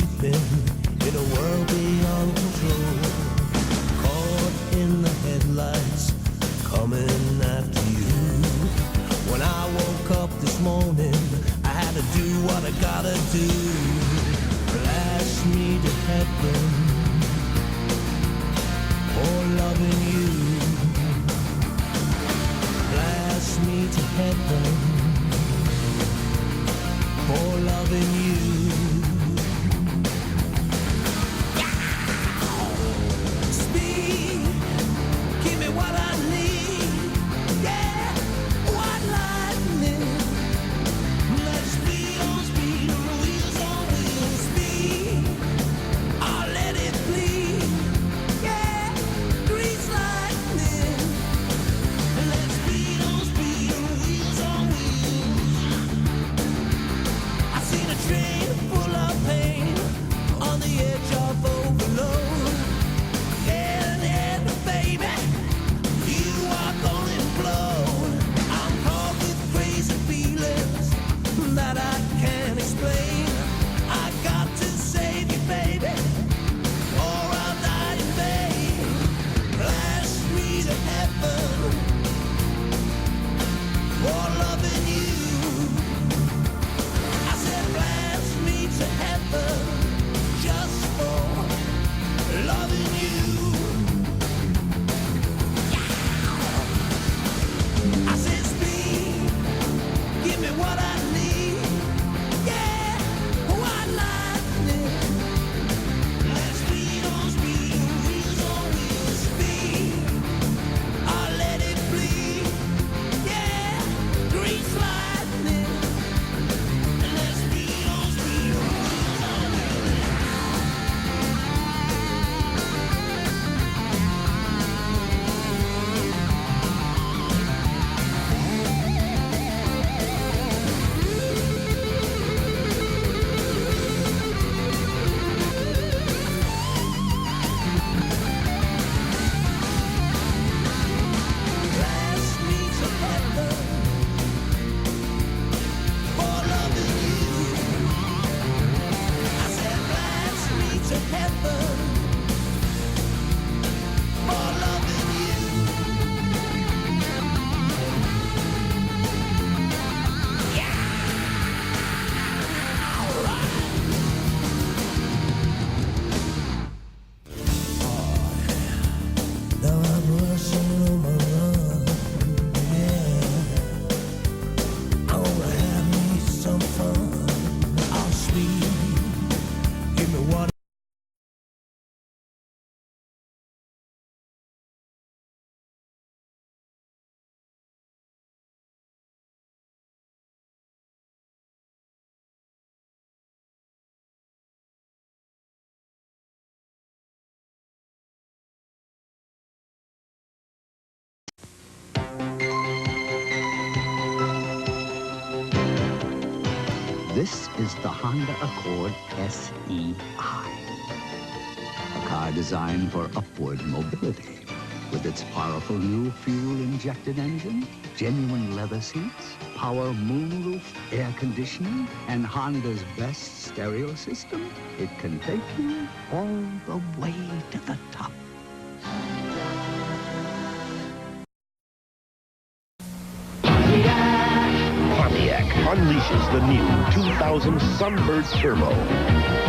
sleeping in a world beyond control. Caught in the headlights, coming after you. When I woke up this morning, I had to do what I gotta do. Blast me to heaven for loving you. Blast me to heaven for loving you. Speed, give me what I need. Yeah, white lightning. Let's speed on speed, on wheels on wheels. Speed, I'll let it bleed. Yeah, grease lightning. Let's speed on speed, on wheels on wheels. I seen a train full of pain on the edge of overload. And baby, you are gonna implode. I'm caught with crazy feelings that I can't explain. I got to save you, baby, or I'll die in vain. Blast me to heaven for loving you. I said blast me to heaven just for loving you. I said speed, give me what I need. Yeah, white lightning. Let's speed on speed, wheels on wheels. Speed, I'll let it bleed. Yeah, grease lightning. Let's speed on speed, wheels on wheels. Blast me to heaven for loving you. I said blast me to heaven for loving you. Now I'm rushing on my run, yeah. I wanna have me some fun. I'll speed, give me what. This is the Honda Accord SEI, a car designed for upward mobility. With its powerful new fuel-injected engine, genuine leather seats, power moonroof, air conditioning, and Honda's best stereo system, it can take you all the way to the top. Pontiac unleashes the new 2000 Sunbird Turbo.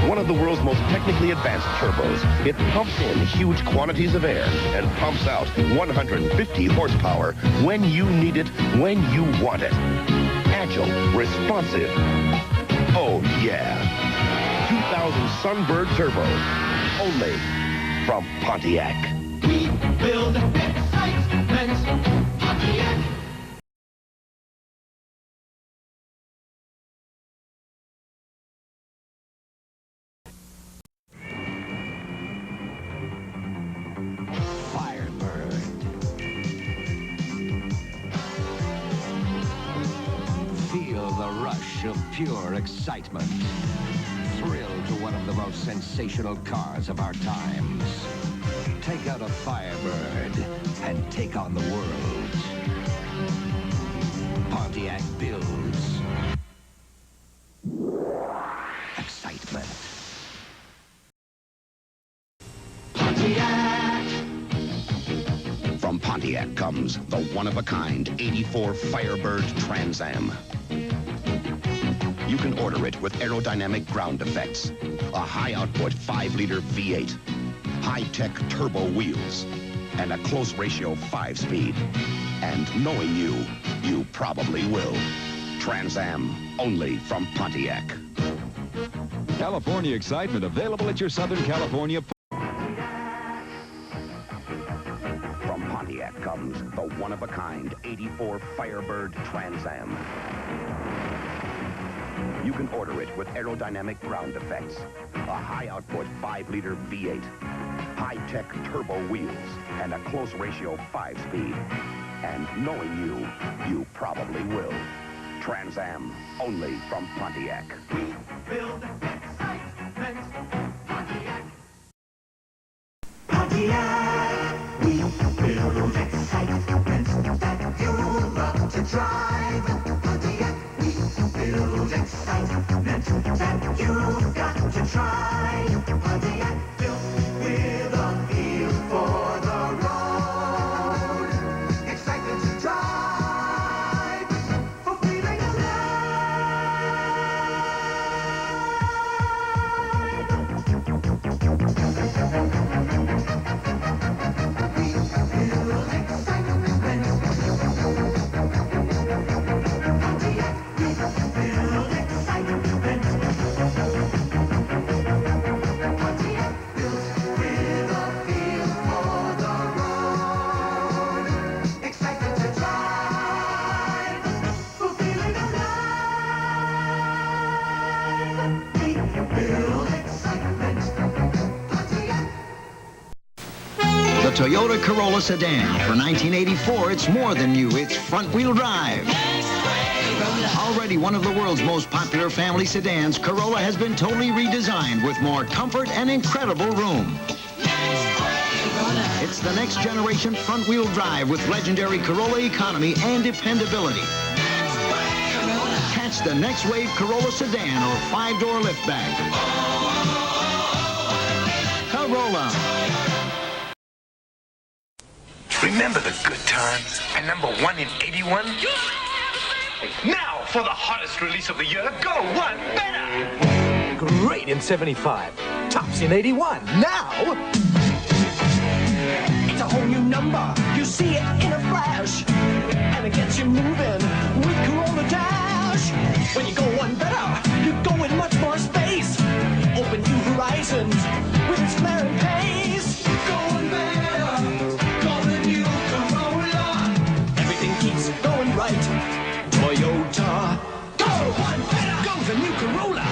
One of the world's most technically advanced turbos. It pumps in huge quantities of air and pumps out 150 horsepower when you need it, when you want it. Agile, responsive. Oh yeah. 2000 Sunbird Turbo. Only from Pontiac. We build excitement, Pontiac. Firebird. Feel the rush of pure excitement. Thrill to one of the most sensational cars of our times. Take out a Firebird and take on the world. Pontiac builds excitement. Pontiac comes the one-of-a-kind 84 Firebird Trans Am. You can order it with aerodynamic ground effects, a high-output 5-liter V8, high-tech turbo wheels, and a close ratio 5-speed. And knowing you, you probably will. Trans Am, only from Pontiac. California excitement available at your Southern California. From Pontiac comes the one-of-a-kind 84 Firebird Trans Am. You can order it with aerodynamic ground effects, a high-output 5-liter V8, high-tech turbo wheels, and a close ratio 5-speed. And knowing you, you probably will. Trans Am, only from Pontiac. We build excitement. Pontiac. Pontiac. We build excitement that you love to drive. Pontiac. We build excitement that you've got to try. Pontiac built with a feel for the road. Excited to drive for feeling alive. We build excitement. Pontiac, we build excitement. Pontiac built with a feel for the road. Excited to drive for feeling alive. We build excitement. Pontiac. The Toyota Corolla sedan. For 1984, it's more than new. It's front-wheel drive. Already one of the world's most popular family sedans, Corolla has been totally redesigned with more comfort and incredible room. It's the next generation front-wheel drive with legendary Corolla economy and dependability. Catch the next wave Corolla sedan or 5-door liftback. Corolla. Remember the good times and #1 in 81? Now for the hottest release of the year, go one better! Great in 75, tops in 81. Now, it's a whole new number. You see it in a flash, and it gets you moving with Corolla Dash. When you go one better, you go in much more space. Open new horizons with its flaring pace. Going better, go the new Corolla. Everything keeps going right. Toyota, go one better, go the new Corolla.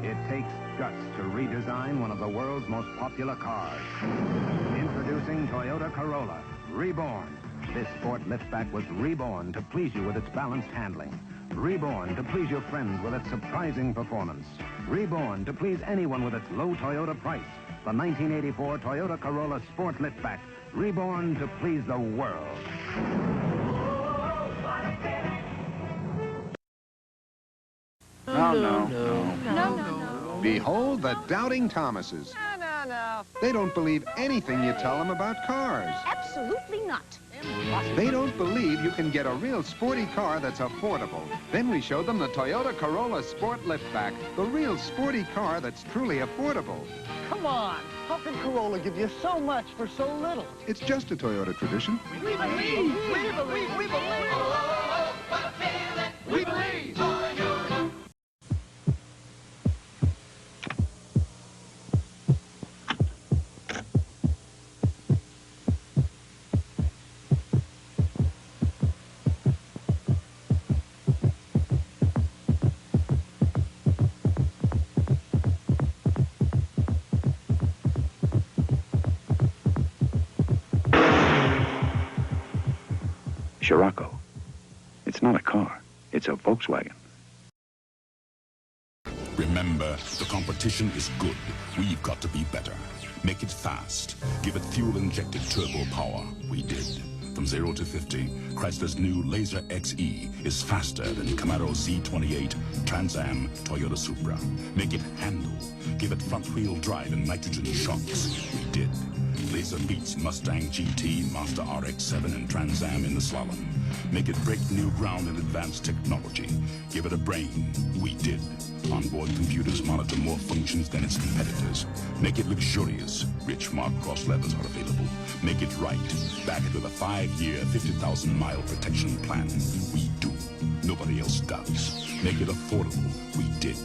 It takes guts to redesign one of the world's most popular cars. Introducing Toyota Corolla, Reborn. This sport liftback was reborn to please you with its balanced handling. Reborn to please your friends with its surprising performance. Reborn to please anyone with its low Toyota price. The 1984 Toyota Corolla Sport Liftback. Reborn to please the world. No. Behold the Doubting Thomases. No. They don't believe anything you tell them about cars. Absolutely not. They don't believe you can get a real sporty car that's affordable. Then we showed them the Toyota Corolla Sport Liftback, the real sporty car that's truly affordable. Come on. How can Corolla give you so much for so little? It's just a Toyota tradition. We believe. We believe. We believe. Oh, what a feeling. We believe. Toyota. Scirocco. It's not a car. It's a Volkswagen. Remember, the competition is good. We've got to be better. Make it fast. Give it fuel-injected turbo power. We did. From 0 to 50, Chrysler's new Laser XE is faster than Camaro Z28, Trans Am, Toyota Supra. Make it handle. Give it front-wheel drive and nitrogen shocks. We did. Laser beats Mustang GT, Mazda RX-7, and Trans Am in the slalom. Make it break new ground in advanced technology. Give it a brain. We did. Onboard computers monitor more functions than its competitors. Make it luxurious. Rich Mark Cross levers are available. Make it right. Back it with a 5-year, 50,000-mile protection plan. We do. Nobody else does. Make it affordable. We did.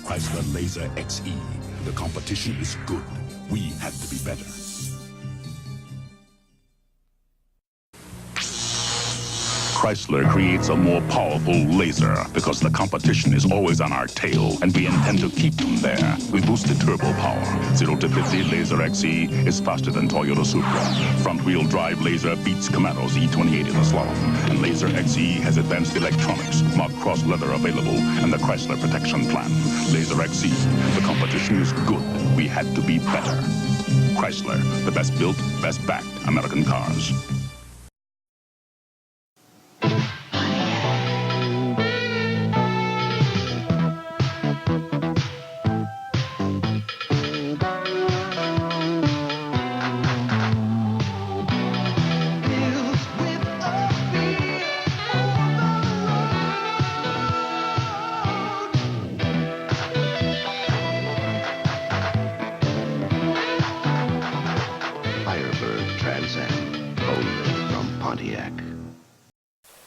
Chrysler Laser XE. The competition is good. We had to be better. Chrysler creates a more powerful laser because the competition is always on our tail, and we intend to keep them there. We boosted turbo power. 0 to 50 Laser XE is faster than Toyota Supra. Front-wheel drive laser beats Camaro Z28 in the slalom. And Laser XE has advanced electronics, Mark Cross leather available, and the Chrysler protection plan. Laser XE, the competition is good. We had to be better. Chrysler, the best built, best backed American cars.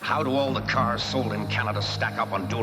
How do all the cars sold in Canada stack up on dual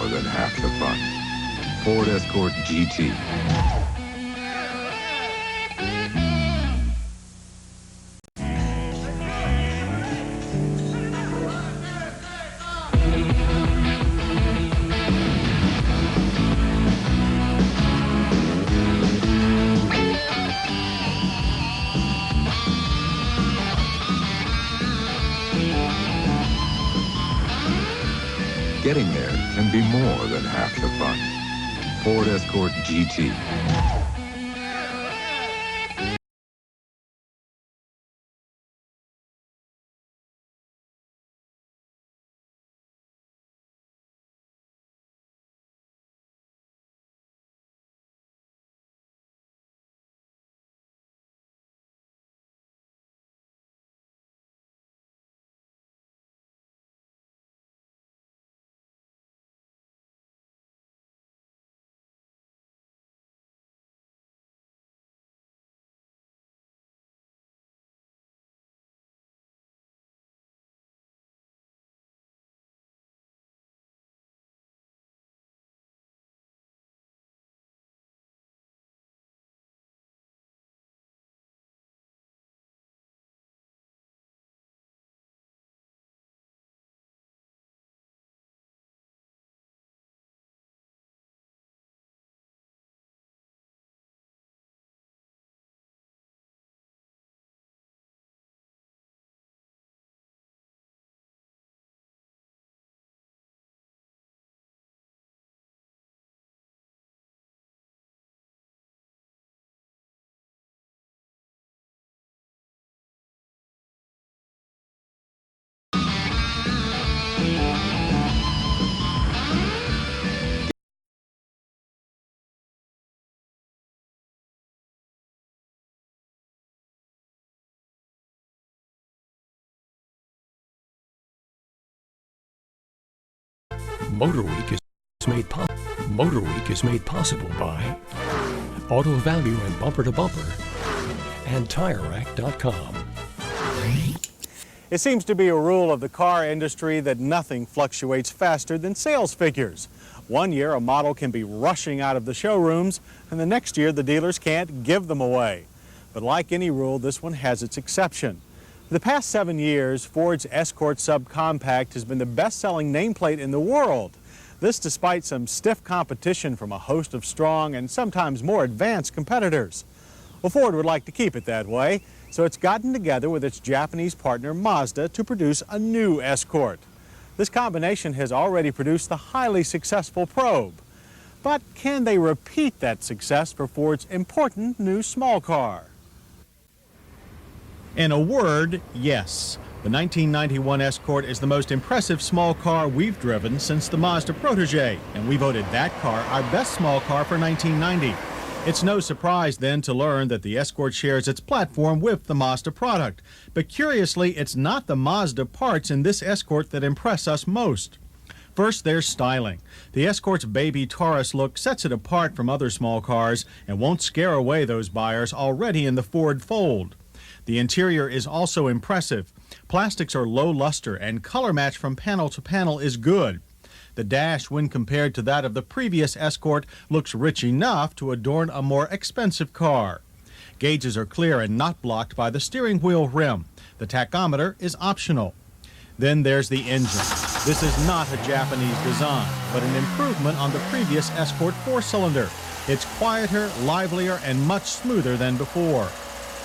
than half the fun. Ford Escort GT. Getting there can be more than half the fun. Ford Escort GT. Motor Week is made possible by Auto Value and Bumper to Bumper and TireRack.com. It seems to be a rule of the car industry that nothing fluctuates faster than sales figures. One year a model can be rushing out of the showrooms, and the next year the dealers can't give them away. But like any rule, this one has its exception. For the past 7 years, Ford's Escort Subcompact has been the best-selling nameplate in the world. This despite some stiff competition from a host of strong and sometimes more advanced competitors. Well, Ford would like to keep it that way, so it's gotten together with its Japanese partner Mazda to produce a new Escort. This combination has already produced the highly successful Probe. But can they repeat that success for Ford's important new small car? In a word, yes. The 1991 Escort is the most impressive small car we've driven since the Mazda Protege, and we voted that car our best small car for 1990. It's no surprise then to learn that the Escort shares its platform with the Mazda product. But curiously, it's not the Mazda parts in this Escort that impress us most. First, there's styling. The Escort's baby Taurus look sets it apart from other small cars and won't scare away those buyers already in the Ford Fold. The interior is also impressive. Plastics are low luster and color match from panel to panel is good. The dash, when compared to that of the previous Escort, looks rich enough to adorn a more expensive car. Gauges are clear and not blocked by the steering wheel rim. The tachometer is optional. Then there's the engine. This is not a Japanese design, but an improvement on the previous Escort 4-cylinder. It's quieter, livelier, and much smoother than before.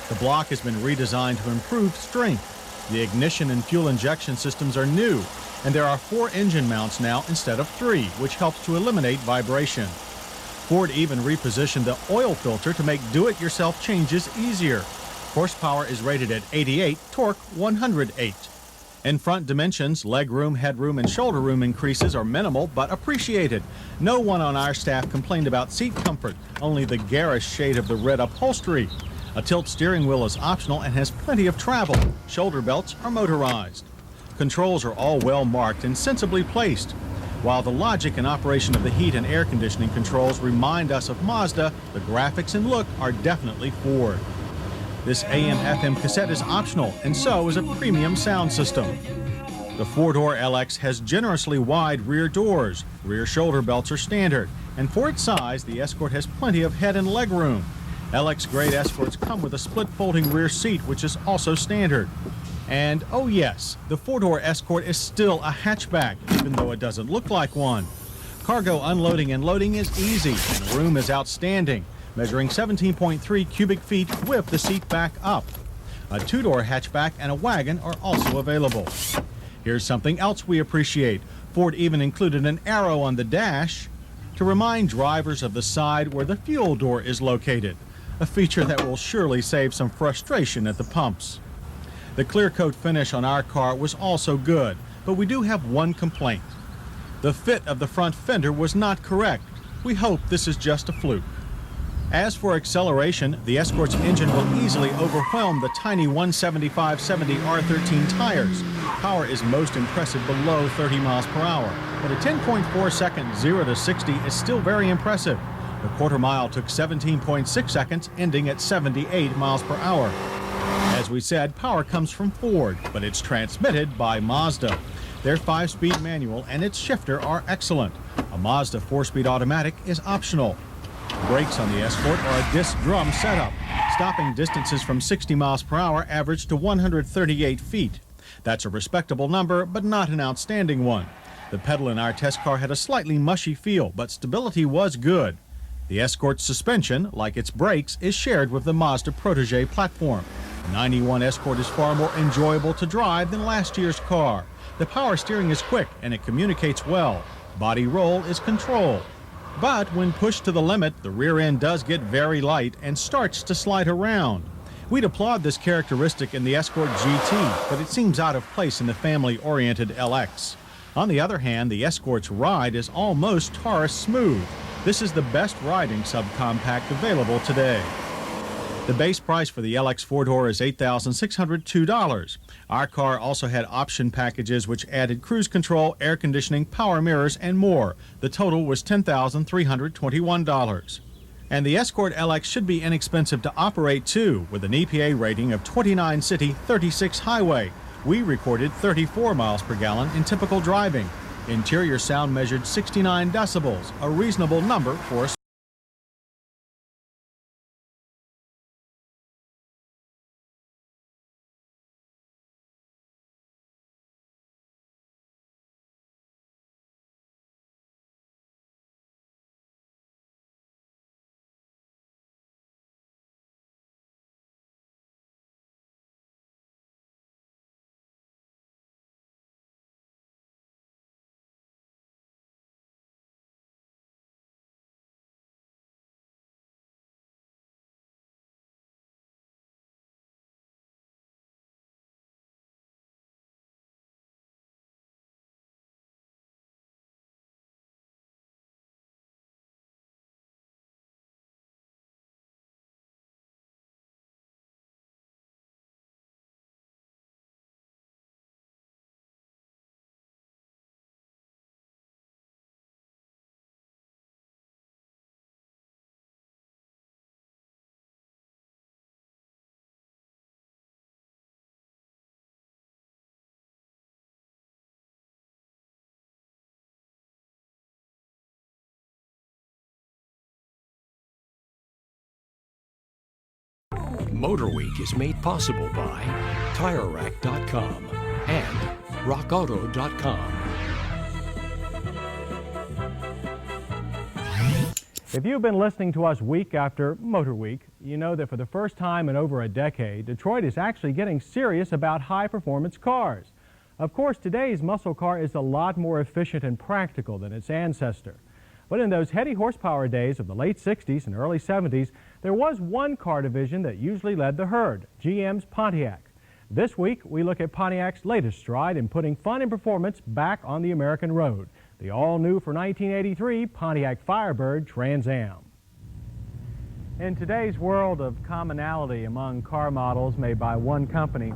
The block has been redesigned to improve strength. The ignition and fuel injection systems are new, and there are 4 engine mounts now instead of 3, which helps to eliminate vibration. Ford even repositioned the oil filter to make do-it-yourself changes easier. Horsepower is rated at 88, torque 108. In front dimensions, legroom, headroom, and shoulder room increases are minimal but appreciated. No one on our staff complained about seat comfort, only the garish shade of the red upholstery. A tilt steering wheel is optional and has plenty of travel. Shoulder belts are motorized. Controls are all well marked and sensibly placed. While the logic and operation of the heat and air conditioning controls remind us of Mazda, the graphics and look are definitely Ford. This AM/FM cassette is optional, and so is a premium sound system. The four-door LX has generously wide rear doors. Rear shoulder belts are standard. And for its size, the Escort has plenty of head and leg room. LX-grade Escorts come with a split folding rear seat, which is also standard. And, oh yes, the four-door Escort is still a hatchback, even though it doesn't look like one. Cargo unloading and loading is easy, and the room is outstanding, measuring 17.3 cubic feet with the seat back up. A two-door hatchback and a wagon are also available. Here's something else we appreciate. Ford even included an arrow on the dash to remind drivers of the side where the fuel door is located, a feature that will surely save some frustration at the pumps. The clear coat finish on our car was also good, but we do have one complaint. The fit of the front fender was not correct. We hope this is just a fluke. As for acceleration, the Escort's engine will easily overwhelm the tiny 175/70 R13 tires. Power is most impressive below 30 miles per hour, but a 10.4 second 0 to 60 is still very impressive. The quarter mile took 17.6 seconds, ending at 78 miles per hour. As we said, power comes from Ford, but it's transmitted by Mazda. Their 5-speed manual and its shifter are excellent. A Mazda 4-speed automatic is optional. Brakes on the Escort are a disc drum setup. Stopping distances from 60 miles per hour average to 138 feet. That's a respectable number, but not an outstanding one. The pedal in our test car had a slightly mushy feel, but stability was good. The Escort's suspension, like its brakes, is shared with the Mazda Protege platform. The 91 Escort is far more enjoyable to drive than last year's car. The power steering is quick and it communicates well. Body roll is controlled. But when pushed to the limit, the rear end does get very light and starts to slide around. We'd applaud this characteristic in the Escort GT, but it seems out of place in the family-oriented LX. On the other hand, the Escort's ride is almost Taurus smooth. This is the best riding subcompact available today. The base price for the LX four-door is $8,602. Our car also had option packages which added cruise control, air conditioning, power mirrors, and more. The total was $10,321. And the Escort LX should be inexpensive to operate too, with an EPA rating of 29 city, 36 highway. We recorded 34 miles per gallon in typical driving. Interior sound measured 69 decibels, a reasonable number for a Motor Week is made possible by TireRack.com and RockAuto.com. If you've been listening to us week after Motor Week, you know that for the first time in over a decade, Detroit is actually getting serious about high-performance cars. Of course, today's muscle car is a lot more efficient and practical than its ancestor. But in those heady horsepower days of the late 60s and early 70s, there was one car division that usually led the herd, GM's Pontiac. This week, we look at Pontiac's latest stride in putting fun and performance back on the American road, the all-new for 1983 Pontiac Firebird Trans Am. In today's world of commonality among car models made by one company,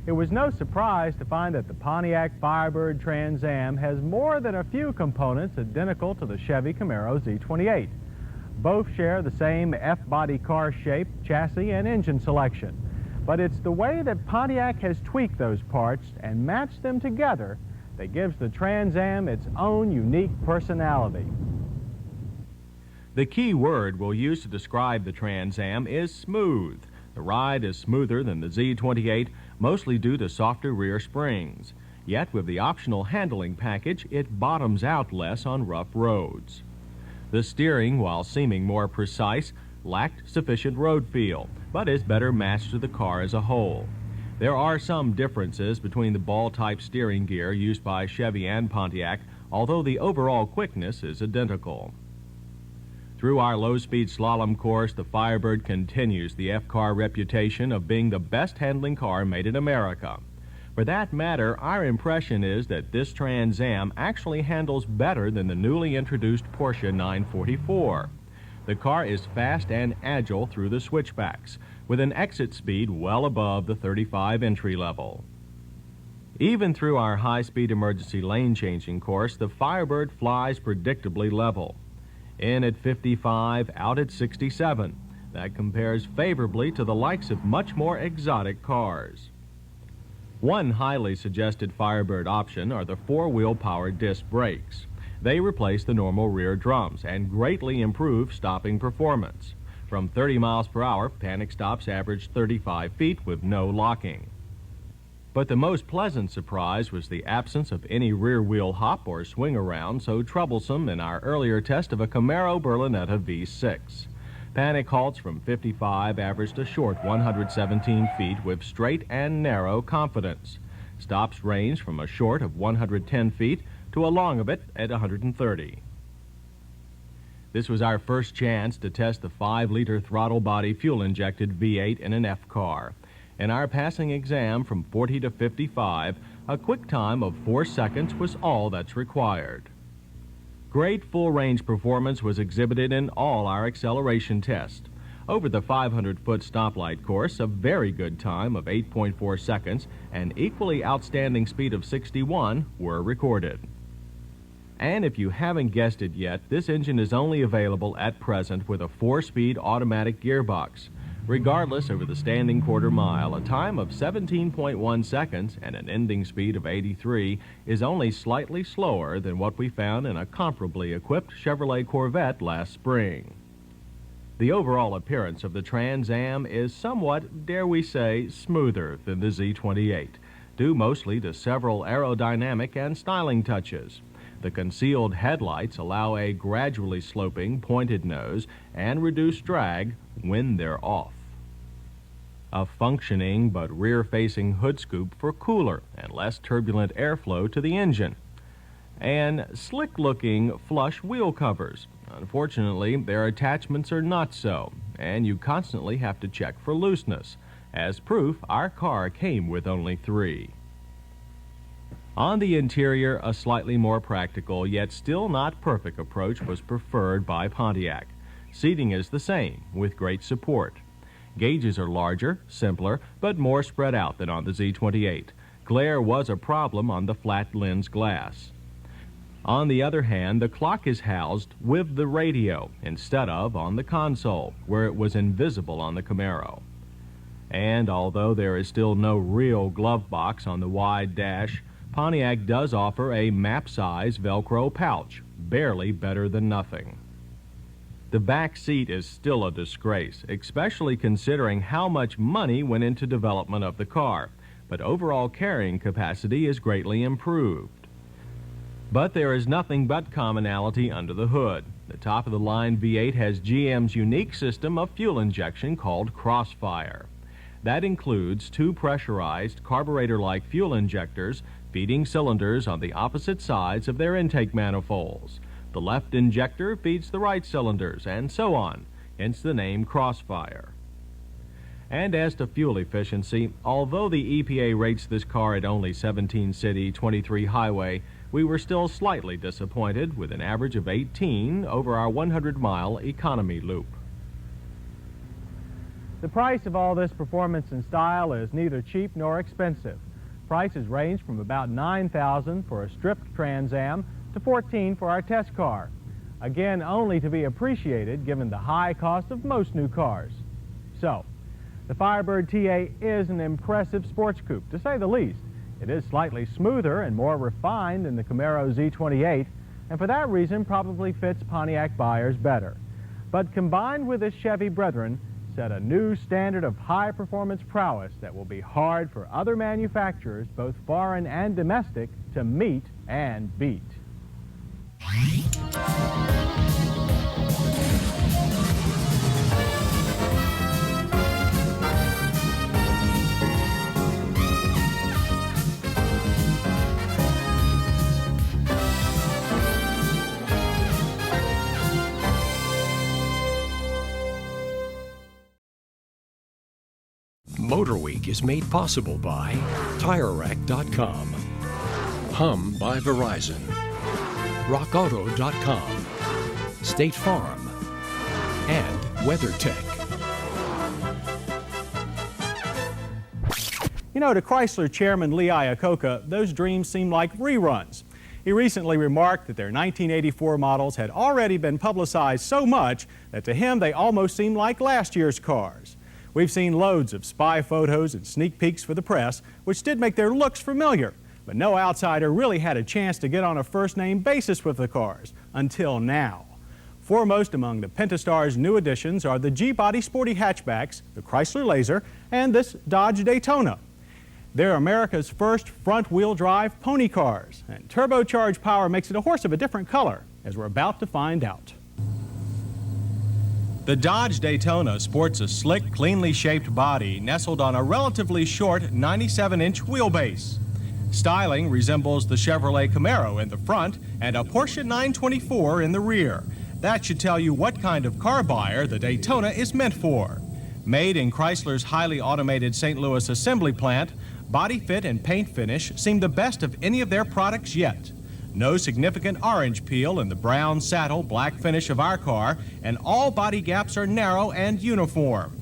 it was no surprise to find that the Pontiac Firebird Trans Am has more than a few components identical to the Chevy Camaro Z28. Both share the same F-body car shape, chassis, and engine selection. But it's the way that Pontiac has tweaked those parts and matched them together that gives the Trans Am its own unique personality. The key word we'll use to describe the Trans Am is smooth. The ride is smoother than the Z28, mostly due to softer rear springs. Yet with the optional handling package, it bottoms out less on rough roads. The steering, while seeming more precise, lacked sufficient road feel, but is better matched to the car as a whole. There are some differences between the ball-type steering gear used by Chevy and Pontiac, although the overall quickness is identical. Through our low-speed slalom course, the Firebird continues the F-Car reputation of being the best handling car made in America. For that matter, our impression is that this Trans Am actually handles better than the newly introduced Porsche 944. The car is fast and agile through the switchbacks, with an exit speed well above the 35 entry level. Even through our high-speed emergency lane-changing course, the Firebird flies predictably level. In at 55, out at 67. That compares favorably to the likes of much more exotic cars. One highly suggested Firebird option are the four-wheel power disc brakes. They replace the normal rear drums and greatly improve stopping performance. From 30 miles per hour, panic stops average 35 feet with no locking. But the most pleasant surprise was the absence of any rear-wheel hop or swing around so troublesome in our earlier test of a Camaro Berlinetta V6. Panic halts from 55 averaged a short 117 feet with straight and narrow confidence. Stops range from a short of 110 feet to a long of it at 130. This was our first chance to test the 5-liter throttle body fuel-injected V8 in an F-car. In our passing exam from 40 to 55, a quick time of 4 seconds was all that's required. Great full-range performance was exhibited in all our acceleration tests. Over the 500-foot stoplight course, a very good time of 8.4 seconds and equally outstanding speed of 61 were recorded. And if you haven't guessed it yet, this engine is only available at present with a 4-speed automatic gearbox. Regardless, over the standing quarter mile, a time of 17.1 seconds and an ending speed of 83 is only slightly slower than what we found in a comparably equipped Chevrolet Corvette last spring. The overall appearance of the Trans Am is somewhat, dare we say, smoother than the Z28, due mostly to several aerodynamic and styling touches. The concealed headlights allow a gradually sloping, pointed nose and reduced drag when they're off. A functioning but rear-facing hood scoop for cooler and less turbulent airflow to the engine. And slick-looking flush wheel covers. Unfortunately, their attachments are not so, and you constantly have to check for looseness. As proof, our car came with only 3. On the interior, a slightly more practical, yet still not perfect approach was preferred by Pontiac. Seating is the same, with great support. Gauges are larger, simpler, but more spread out than on the Z28. Glare was a problem on the flat lens glass. On the other hand, the clock is housed with the radio instead of on the console, where it was invisible on the Camaro. And although there is still no real glove box on the wide dash, Pontiac does offer a map-size Velcro pouch, barely better than nothing. The back seat is still a disgrace, especially considering how much money went into development of the car, but overall carrying capacity is greatly improved. But there is nothing but commonality under the hood. The top-of-the-line V8 has GM's unique system of fuel injection called Crossfire. That includes 2 pressurized, carburetor-like fuel injectors feeding cylinders on the opposite sides of their intake manifolds. The left injector feeds the right cylinders, and so on, hence the name Crossfire. And as to fuel efficiency, although the EPA rates this car at only 17 city, 23 highway, we were still slightly disappointed with an average of 18 over our 100-mile economy loop. The price of all this performance and style is neither cheap nor expensive. Prices range from about $9,000 for a stripped Trans Am to $14,000 for our test car. Again, only to be appreciated given the high cost of most new cars. So, the Firebird TA is an impressive sports coupe, to say the least. It is slightly smoother and more refined than the Camaro Z28, and for that reason probably fits Pontiac buyers better. But combined with its Chevy brethren, set a new standard of high-performance prowess that will be hard for other manufacturers, both foreign and domestic, to meet and beat. Motor Week is made possible by TireRack.com, Hum by Verizon, RockAuto.com, State Farm, and WeatherTech. You know, to Chrysler Chairman Lee Iacocca, those dreams seem like reruns. He recently remarked that their 1984 models had already been publicized so much that to him they almost seemed like last year's cars. We've seen loads of spy photos and sneak peeks for the press, which did make their looks familiar, but no outsider really had a chance to get on a first-name basis with the cars, until now. Foremost among the Pentastar's new additions are the G-Body sporty hatchbacks, the Chrysler Laser, and this Dodge Daytona. They're America's first front-wheel drive pony cars, and turbocharged power makes it a horse of a different color, as we're about to find out. The Dodge Daytona sports a slick, cleanly shaped body nestled on a relatively short 97-inch wheelbase. Styling resembles the Chevrolet Camaro in the front and a Porsche 924 in the rear. That should tell you what kind of car buyer the Daytona is meant for. Made in Chrysler's highly automated St. Louis assembly plant, body fit and paint finish seem the best of any of their products yet. No significant orange peel in the brown saddle black finish of our car, and all body gaps are narrow and uniform.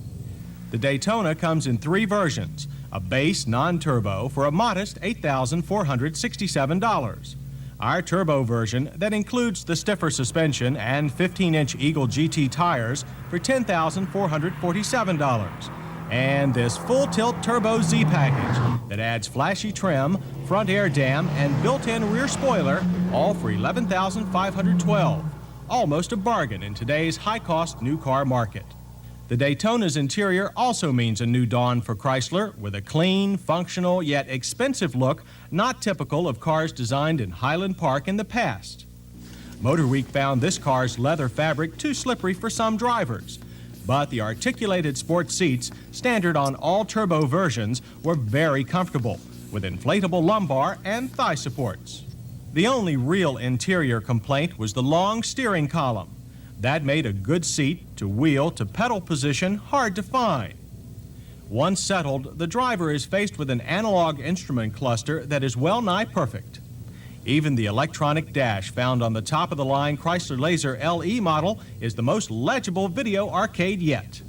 The Daytona comes in 3 versions, a base non-turbo for a modest $8,467. Our turbo version that includes the stiffer suspension and 15-inch Eagle GT tires for $10,447. And this full-tilt Turbo Z package that adds flashy trim, front air dam, and built-in rear spoiler, all for $11,512. Almost a bargain in today's high-cost new car market. The Daytona's interior also means a new dawn for Chrysler, with a clean, functional, yet expensive look not typical of cars designed in Highland Park in the past. Motor Week found this car's leather fabric too slippery for some drivers. But the articulated sport seats, standard on all turbo versions, were very comfortable, with inflatable lumbar and thigh supports. The only real interior complaint was the long steering column. That made a good seat to wheel to pedal position hard to find. Once settled, the driver is faced with an analog instrument cluster that is well-nigh perfect. Even the electronic dash found on the top-of-the-line Chrysler Laser LE model is the most legible video arcade yet.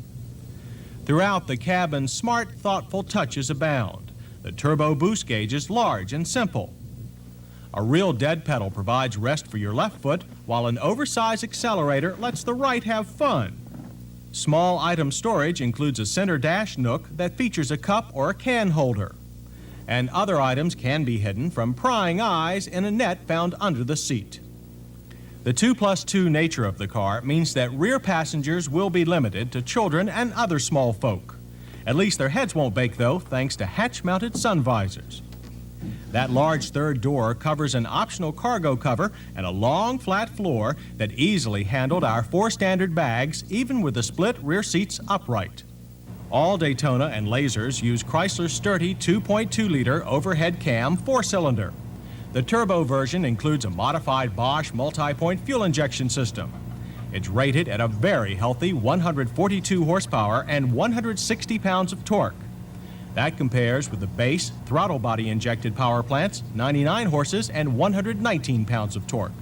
Throughout the cabin, smart, thoughtful touches abound. The turbo boost gauge is large and simple. A real dead pedal provides rest for your left foot, while an oversized accelerator lets the right have fun. Small item storage includes a center dash nook that features a cup or a can holder. And other items can be hidden from prying eyes in a net found under the seat. The 2+2 nature of the car means that rear passengers will be limited to children and other small folk. At least their heads won't bake, though, thanks to hatch-mounted sun visors. That large third door covers an optional cargo cover and a long, flat floor that easily handled our 4 standard bags, even with the split rear seats upright. All Daytona and Lasers use Chrysler's sturdy 2.2-liter overhead cam 4-cylinder. The turbo version includes a modified Bosch multi-point fuel injection system. It's rated at a very healthy 142 horsepower and 160 pounds of torque. That compares with the base throttle body injected power plant's 99 horses and 119 pounds of torque.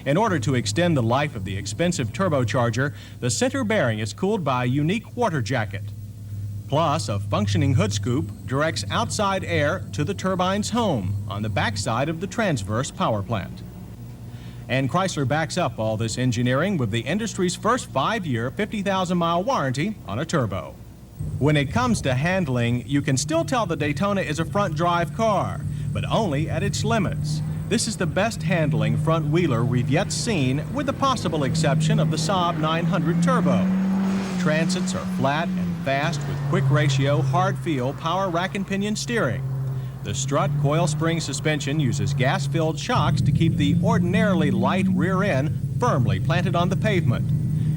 In order to extend the life of the expensive turbocharger, the center bearing is cooled by a unique water jacket. Plus, a functioning hood scoop directs outside air to the turbine's home on the backside of the transverse power plant. And Chrysler backs up all this engineering with the industry's first 5-year, 50,000-mile warranty on a turbo. When it comes to handling, you can still tell the Daytona is a front-drive car, but only at its limits. This is the best handling front-wheeler we've yet seen, with the possible exception of the Saab 900 Turbo. Transits are flat and fast with quick ratio, hard feel, power rack and pinion steering. The strut coil spring suspension uses gas-filled shocks to keep the ordinarily light rear end firmly planted on the pavement.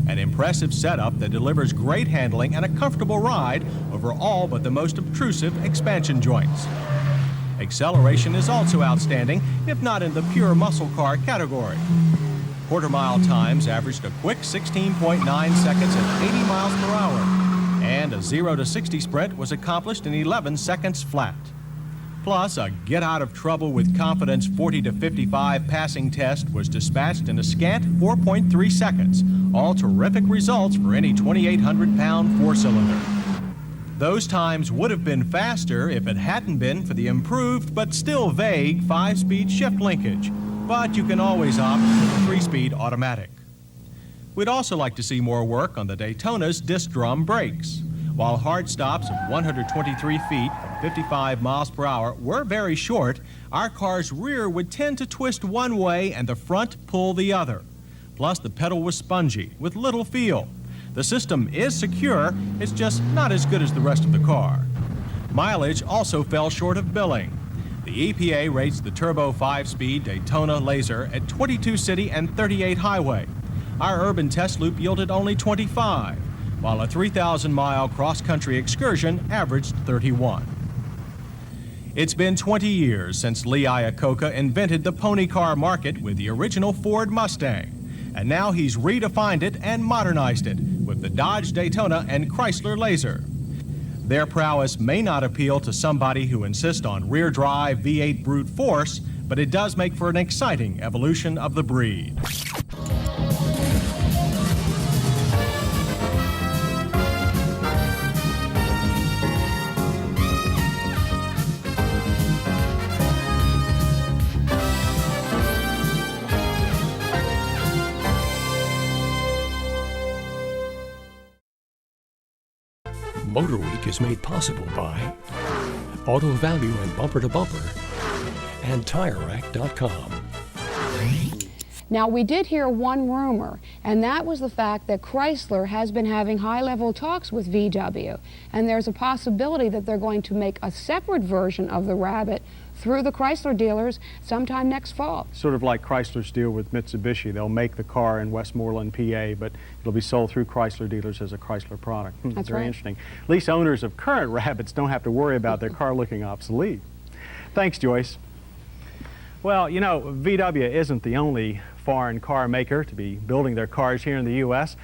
An impressive setup that delivers great handling and a comfortable ride over all but the most obtrusive expansion joints. Acceleration is also outstanding, if not in the pure muscle car category. Quarter-mile times averaged a quick 16.9 seconds at 80 miles per hour, and a 0 to 60 sprint was accomplished in 11 seconds flat. Plus, a get-out-of-trouble-with-confidence 40 to 55 passing test was dispatched in a scant 4.3 seconds, all terrific results for any 2,800-pound four-cylinder. Those times would have been faster if it hadn't been for the improved but still vague 5-speed shift linkage, but you can always opt for the 3-speed automatic. We'd also like to see more work on the Daytona's disc drum brakes. While hard stops of 123 feet from 55 miles per hour were very short, our car's rear would tend to twist one way and the front pull the other. Plus, the pedal was spongy, with little feel. The system is secure, it's just not as good as the rest of the car. Mileage also fell short of billing. The EPA rates the turbo 5-speed Daytona Laser at 22 city and 38 highway. Our urban test loop yielded only 25, while a 3,000-mile cross-country excursion averaged 31. It's been 20 years since Lee Iacocca invented the pony car market with the original Ford Mustang, and now he's redefined it and modernized it with the Dodge Daytona and Chrysler Laser. Their prowess may not appeal to somebody who insists on rear-drive V8 brute force, but it does make for an exciting evolution of the breed. Motor Week is made possible by Auto Value and Bumper to Bumper and TireRack.com. Now, we did hear one rumor, and that was the fact that Chrysler has been having high-level talks with VW, and there's a possibility that they're going to make a separate version of the Rabbit through the Chrysler dealers sometime next fall. Sort of like Chrysler's deal with Mitsubishi. They'll make the car in Westmoreland, PA, but it'll be sold through Chrysler dealers as a Chrysler product. That's Very right. interesting. At least owners of current Rabbits don't have to worry about their car looking obsolete. Thanks, Joyce. Well, you know, VW isn't the only foreign car maker to be building their cars here in the U.S.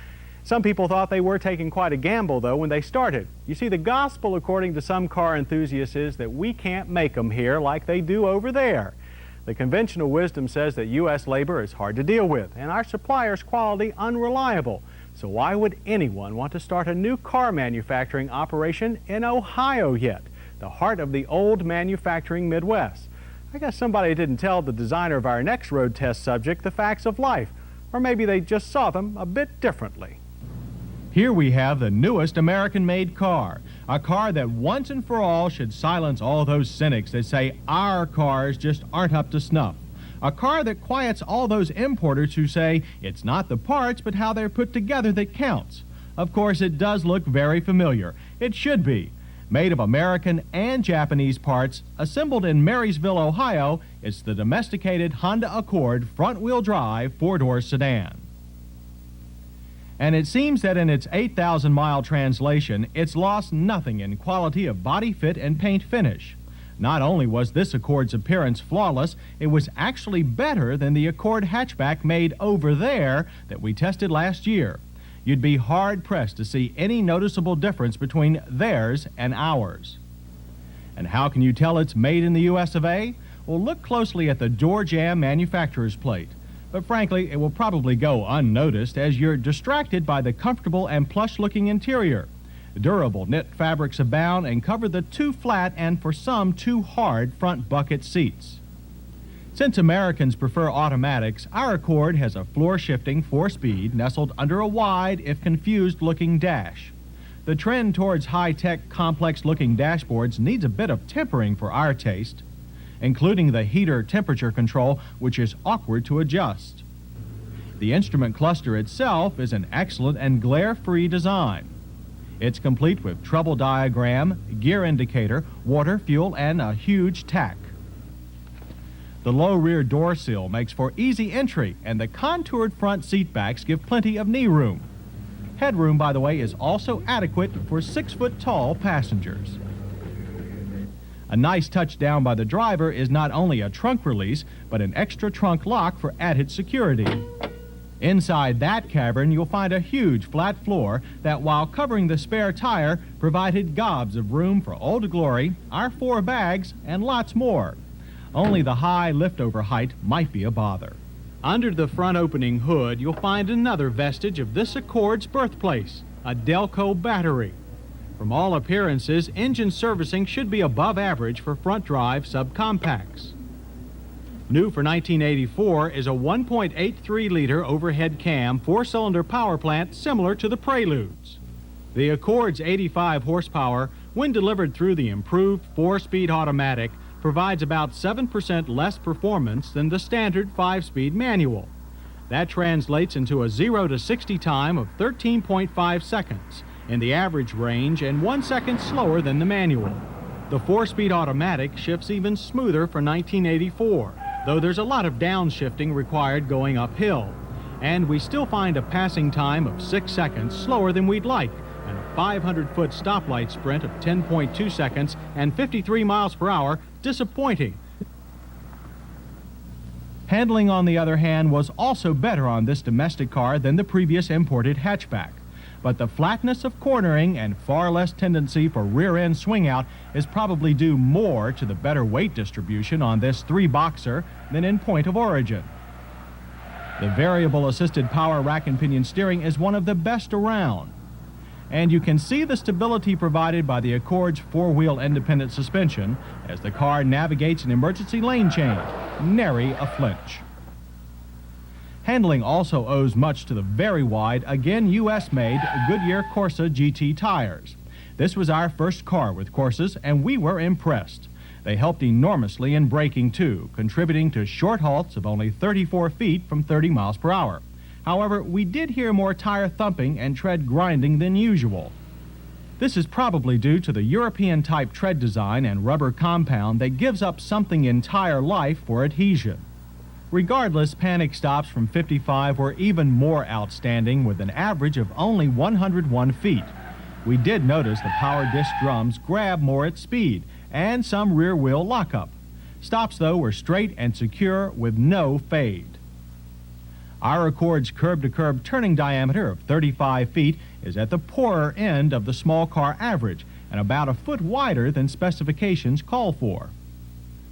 Some people thought they were taking quite a gamble, though, when they started. You see, the gospel, according to some car enthusiasts, is that we can't make them here like they do over there. The conventional wisdom says that U.S. labor is hard to deal with, and our suppliers' quality unreliable. So why would anyone want to start a new car manufacturing operation in Ohio yet, the heart of the old manufacturing Midwest? I guess somebody didn't tell the designer of our next road test subject the facts of life, or maybe they just saw them a bit differently. Here we have the newest American-made car, a car that once and for all should silence all those cynics that say our cars just aren't up to snuff. A car that quiets all those importers who say it's not the parts but how they're put together that counts. Of course, it does look very familiar. It should be. Made of American and Japanese parts, assembled in Marysville, Ohio, it's the domesticated Honda Accord front-wheel drive four-door sedan. And it seems that in its 8,000-mile translation, it's lost nothing in quality of body fit and paint finish. Not only was this Accord's appearance flawless, it was actually better than the Accord hatchback made over there that we tested last year. You'd be hard-pressed to see any noticeable difference between theirs and ours. And how can you tell it's made in the US of A? Well, look closely at the door jamb manufacturer's plate. But frankly, it will probably go unnoticed as you're distracted by the comfortable and plush-looking interior. Durable knit fabrics abound and cover the too flat and for some too hard front bucket seats. Since Americans prefer automatics, our Accord has a floor-shifting 4-speed nestled under a wide, if confused-looking dash. The trend towards high-tech, complex-looking dashboards needs a bit of tempering for our taste, including the heater temperature control, which is awkward to adjust. The instrument cluster itself is an excellent and glare-free design. It's complete with trouble diagram, gear indicator, water, fuel, and a huge tack. The low rear door sill makes for easy entry, and the contoured front seat backs give plenty of knee room. Headroom, by the way, is also adequate for 6-foot-tall passengers. A nice touchdown by the driver is not only a trunk release, but an extra trunk lock for added security. Inside that cavern, you'll find a huge flat floor that, while covering the spare tire, provided gobs of room for Old Glory, our 4 bags, and lots more. Only the high liftover height might be a bother. Under the front opening hood, you'll find another vestige of this Accord's birthplace, a Delco battery. From all appearances, engine servicing should be above average for front-drive subcompacts. New for 1984 is a 1.83-liter overhead cam 4-cylinder power plant similar to the Preludes. The Accord's 85 horsepower, when delivered through the improved 4-speed automatic, provides about 7% less performance than the standard 5-speed manual. That translates into a 0 to 60 time of 13.5 seconds in the average range and 1 second slower than the manual. The 4-speed automatic shifts even smoother for 1984, though there's a lot of downshifting required going uphill. And we still find a passing time of 6 seconds slower than we'd like, and a 500-foot stoplight sprint of 10.2 seconds and 53 miles per hour disappointing. Handling, on the other hand, was also better on this domestic car than the previous imported hatchback. But the flatness of cornering and far less tendency for rear-end swing-out is probably due more to the better weight distribution on this 3-boxer than in point of origin. The variable assisted power rack and pinion steering is one of the best around. And you can see the stability provided by the Accord's 4-wheel independent suspension as the car navigates an emergency lane change, nary a flinch. Handling also owes much to the very wide, again U.S.-made Goodyear Corsa GT tires. This was our first car with Corsas, and we were impressed. They helped enormously in braking, too, contributing to short halts of only 34 feet from 30 miles per hour. However, we did hear more tire thumping and tread grinding than usual. This is probably due to the European-type tread design and rubber compound that gives up something in tire life for adhesion. Regardless, panic stops from 55 were even more outstanding, with an average of only 101 feet. We did notice the power disc drums grab more at speed, and some rear wheel lockup. Stops, though, were straight and secure with no fade. Our Accord's curb-to-curb turning diameter of 35 feet is at the poorer end of the small car average and about a foot wider than specifications call for.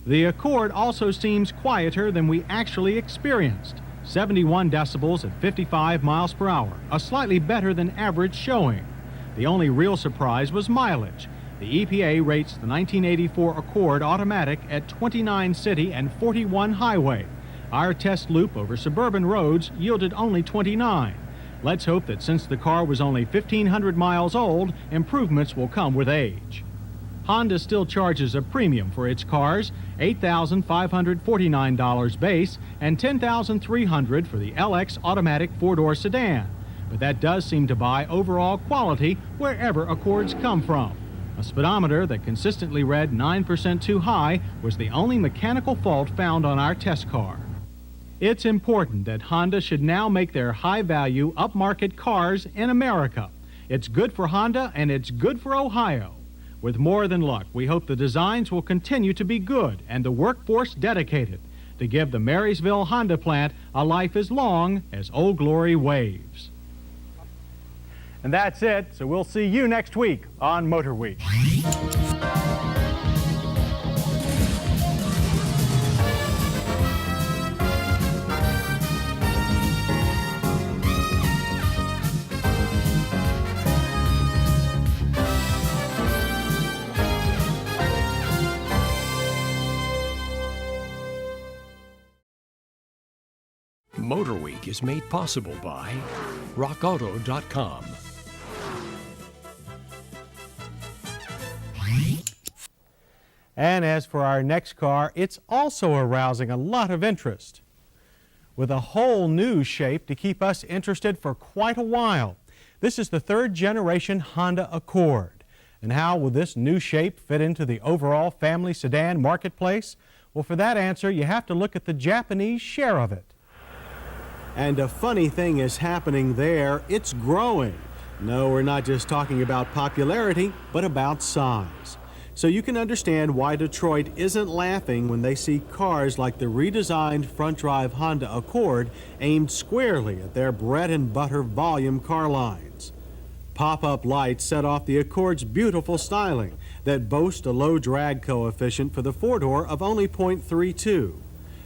The Accord also seems quieter than we actually experienced. 71 decibels at 55 miles per hour, a slightly better than average showing. The only real surprise was mileage. The EPA rates the 1984 Accord automatic at 29 city and 41 highway. Our test loop over suburban roads yielded only 29. Let's hope that since the car was only 1,500 miles old, improvements will come with age. Honda still charges a premium for its cars, $8,549 base and $10,300 for the LX automatic 4-door sedan. But that does seem to buy overall quality wherever Accords come from. A speedometer that consistently read 9% too high was the only mechanical fault found on our test car. It's important that Honda should now make their high-value, upmarket cars in America. It's good for Honda and it's good for Ohio. With more than luck, we hope the designs will continue to be good and the workforce dedicated to give the Marysville Honda plant a life as long as Old Glory waves. And that's it, so we'll see you next week on Motor Week. Motor Week is made possible by RockAuto.com. And as for our next car, it's also arousing a lot of interest, with a whole new shape to keep us interested for quite a while. This is the third generation Honda Accord. And how will this new shape fit into the overall family sedan marketplace? Well, for that answer, you have to look at the Japanese share of it. And a funny thing is happening there. It's growing. No, we're not just talking about popularity, but about size. So you can understand why Detroit isn't laughing when they see cars like the redesigned front-drive Honda Accord aimed squarely at their bread-and-butter volume car lines. Pop-up lights set off the Accord's beautiful styling that boast a low drag coefficient for the four-door of only 0.32.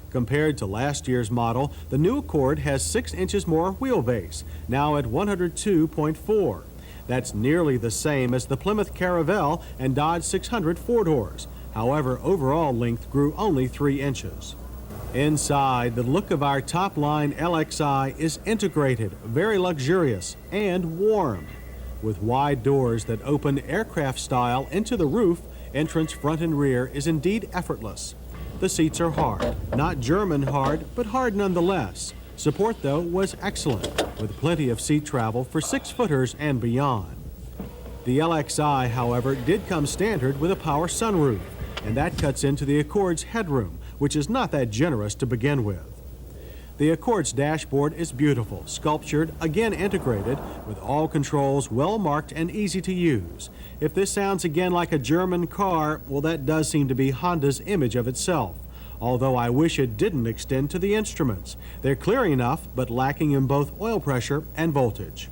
Compared to last year's model, the new Accord has 6 inches more wheelbase, now at 102.4. That's nearly the same as the Plymouth Caravelle and Dodge 600 four-doors. However, overall length grew only 3 inches. Inside, the look of our top-line LXI is integrated, very luxurious, and warm. With wide doors that open aircraft style into the roof, entrance front and rear is indeed effortless. The seats are hard, not German hard, but hard nonetheless. Support, though, was excellent, with plenty of seat travel for 6-footers and beyond. The LXI, however, did come standard with a power sunroof, and that cuts into the Accord's headroom, which is not that generous to begin with. The Accord's dashboard is beautiful, sculptured, again integrated, with all controls well marked and easy to use. If this sounds again like a German car, well, that does seem to be Honda's image of itself. Although I wish it didn't extend to the instruments. They're clear enough, but lacking in both oil pressure and voltage.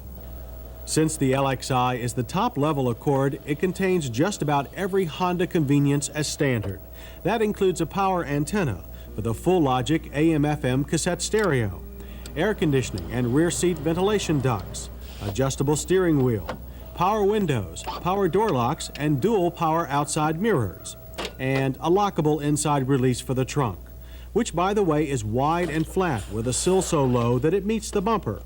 Since the LXI is the top-level Accord, it contains just about every Honda convenience as standard. That includes a power antenna for the full logic AM/FM cassette stereo, air conditioning and rear seat ventilation ducts, adjustable steering wheel, power windows, power door locks, and dual power outside mirrors, and a lockable inside release for the trunk, which, by the way, is wide and flat with a sill so low that it meets the bumper.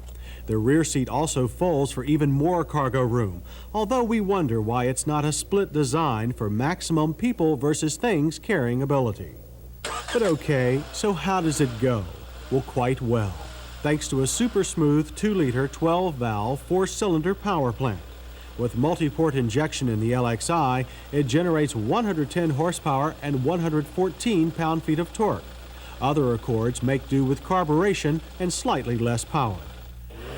The rear seat also folds for even more cargo room, although we wonder why it's not a split design for maximum people versus things carrying ability. But okay, so how does it go? Well, quite well, thanks to a super smooth 2-liter 12-valve 4-cylinder power plant. With multi-port injection in the LXI, it generates 110 horsepower and 114 pound-feet of torque. Other Accords make do with carburation and slightly less power.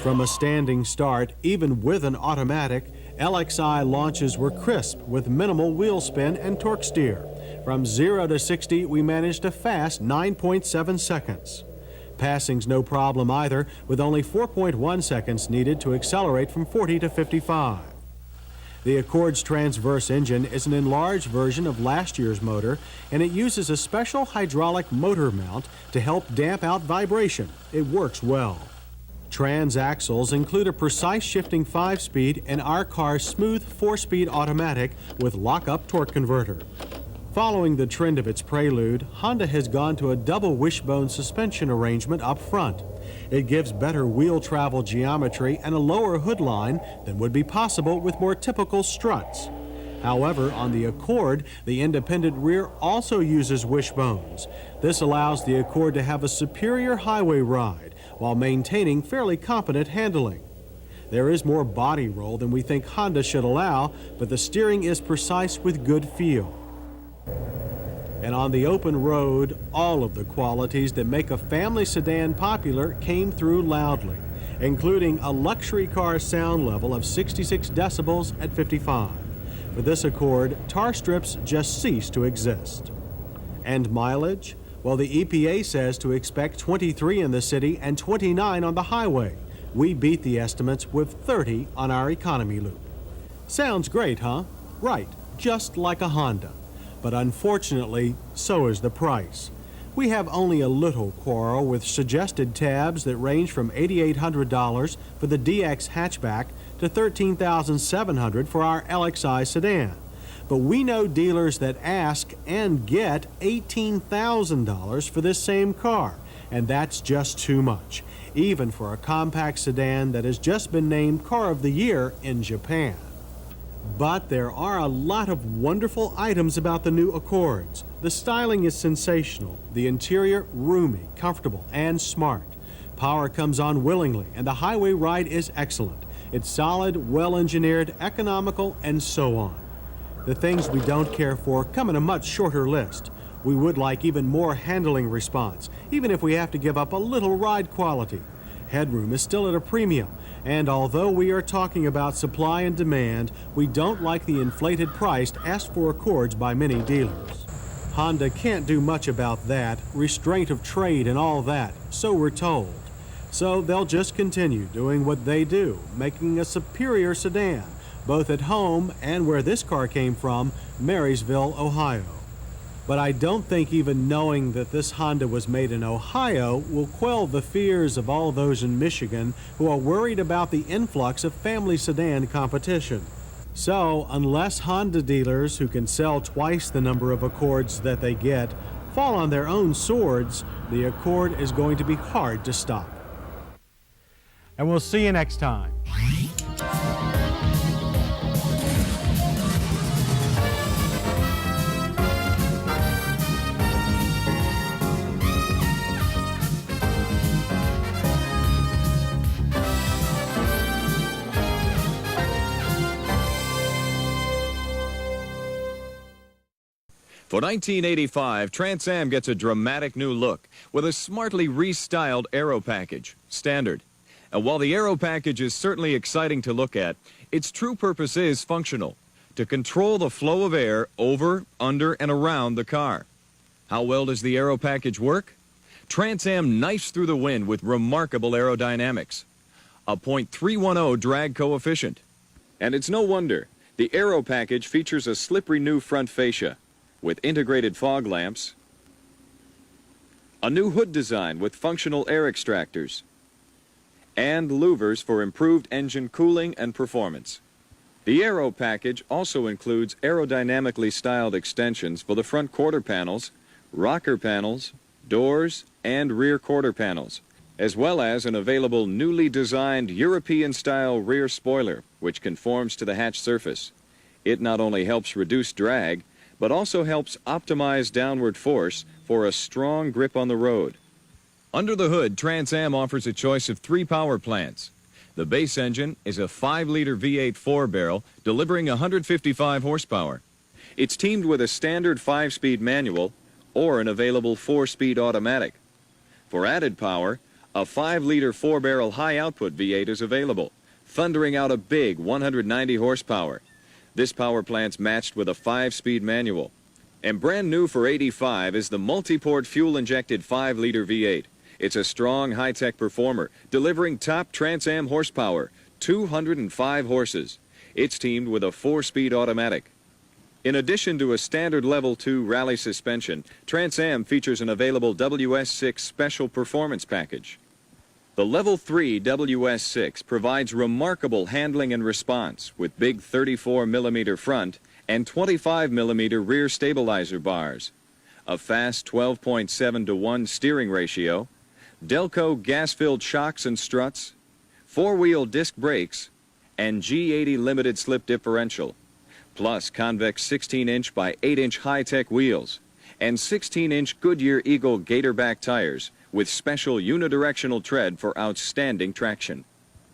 From a standing start, even with an automatic, LXI launches were crisp with minimal wheel spin and torque steer. From 0 to 60, we managed a fast 9.7 seconds. Passing's no problem either, with only 4.1 seconds needed to accelerate from 40 to 55. The Accord's transverse engine is an enlarged version of last year's motor, and it uses a special hydraulic motor mount to help damp out vibration. It works well. Transaxles include a precise shifting 5-speed and our car's smooth 4-speed automatic with lock-up torque converter. Following the trend of its Prelude, Honda has gone to a double wishbone suspension arrangement up front. It gives better wheel travel geometry and a lower hood line than would be possible with more typical struts. However, on the Accord, the independent rear also uses wishbones. This allows the Accord to have a superior highway ride while maintaining fairly competent handling. There is more body roll than we think Honda should allow, but the steering is precise with good feel. And on the open road, all of the qualities that make a family sedan popular came through loudly, including a luxury car sound level of 66 decibels at 55. For this Accord, tar strips just cease to exist. And mileage? Well, the EPA says to expect 23 in the city and 29 on the highway. We beat the estimates with 30 on our economy loop. Sounds great, huh? Right, just like a Honda. But unfortunately, so is the price. We have only a little quarrel with suggested tabs that range from $8,800 for the DX hatchback to $13,700 for our LXI sedan. But we know dealers that ask and get $18,000 for this same car, and that's just too much, even for a compact sedan that has just been named Car of the Year in Japan. But there are a lot of wonderful items about the new Accords. The styling is sensational, the interior roomy, comfortable, and smart. Power comes on willingly, and the highway ride is excellent. It's solid, well-engineered, economical, and so on. The things we don't care for come in a much shorter list. We would like even more handling response, even if we have to give up a little ride quality. Headroom is still at a premium, and although we are talking about supply and demand, we don't like the inflated price asked for Accords by many dealers. Honda can't do much about that, restraint of trade and all that, so we're told. So they'll just continue doing what they do, making a superior sedan, both at home and where this car came from, Marysville, Ohio. But I don't think even knowing that this Honda was made in Ohio will quell the fears of all those in Michigan who are worried about the influx of family sedan competition. So, unless Honda dealers who can sell twice the number of Accords that they get fall on their own swords, the Accord is going to be hard to stop. And we'll see you next time. For 1985, Trans Am gets a dramatic new look with a smartly restyled aero package, standard. And while the aero package is certainly exciting to look at, its true purpose is functional, to control the flow of air over, under, and around the car. How well does the aero package work? Trans Am knifes through the wind with remarkable aerodynamics. A .310 drag coefficient. And it's no wonder. The aero package features a slippery new front fascia with integrated fog lamps, a new hood design with functional air extractors, and louvers for improved engine cooling and performance. The aero package also includes aerodynamically styled extensions for the front quarter panels, rocker panels, doors, and rear quarter panels, as well as an available newly designed European-style rear spoiler, which conforms to the hatch surface. It not only helps reduce drag, but also helps optimize downward force for a strong grip on the road. Under the hood, Trans Am offers a choice of 3 power plants. The base engine is a 5-liter V8 4-barrel, delivering 155 horsepower. It's teamed with a standard 5-speed manual or an available 4-speed automatic. For added power, a 5-liter 4-barrel high-output V8 is available, thundering out a big 190 horsepower. This power plant's matched with a 5-speed manual. And brand new for '85 is the multi-port fuel-injected 5-liter V8. It's a strong, high-tech performer, delivering top Trans Am horsepower, 205 horses. It's teamed with a 4-speed automatic. In addition to a standard Level 2 rally suspension, Trans Am features an available WS6 Special Performance Package. The Level 3 WS6 provides remarkable handling and response with big 34mm front and 25mm rear stabilizer bars, a fast 12.7:1 steering ratio, Delco gas-filled shocks and struts, 4-wheel disc brakes, and G80 limited slip differential, plus convex 16-inch by 8-inch high-tech wheels, and 16-inch Goodyear Eagle Gatorback tires with special unidirectional tread for outstanding traction.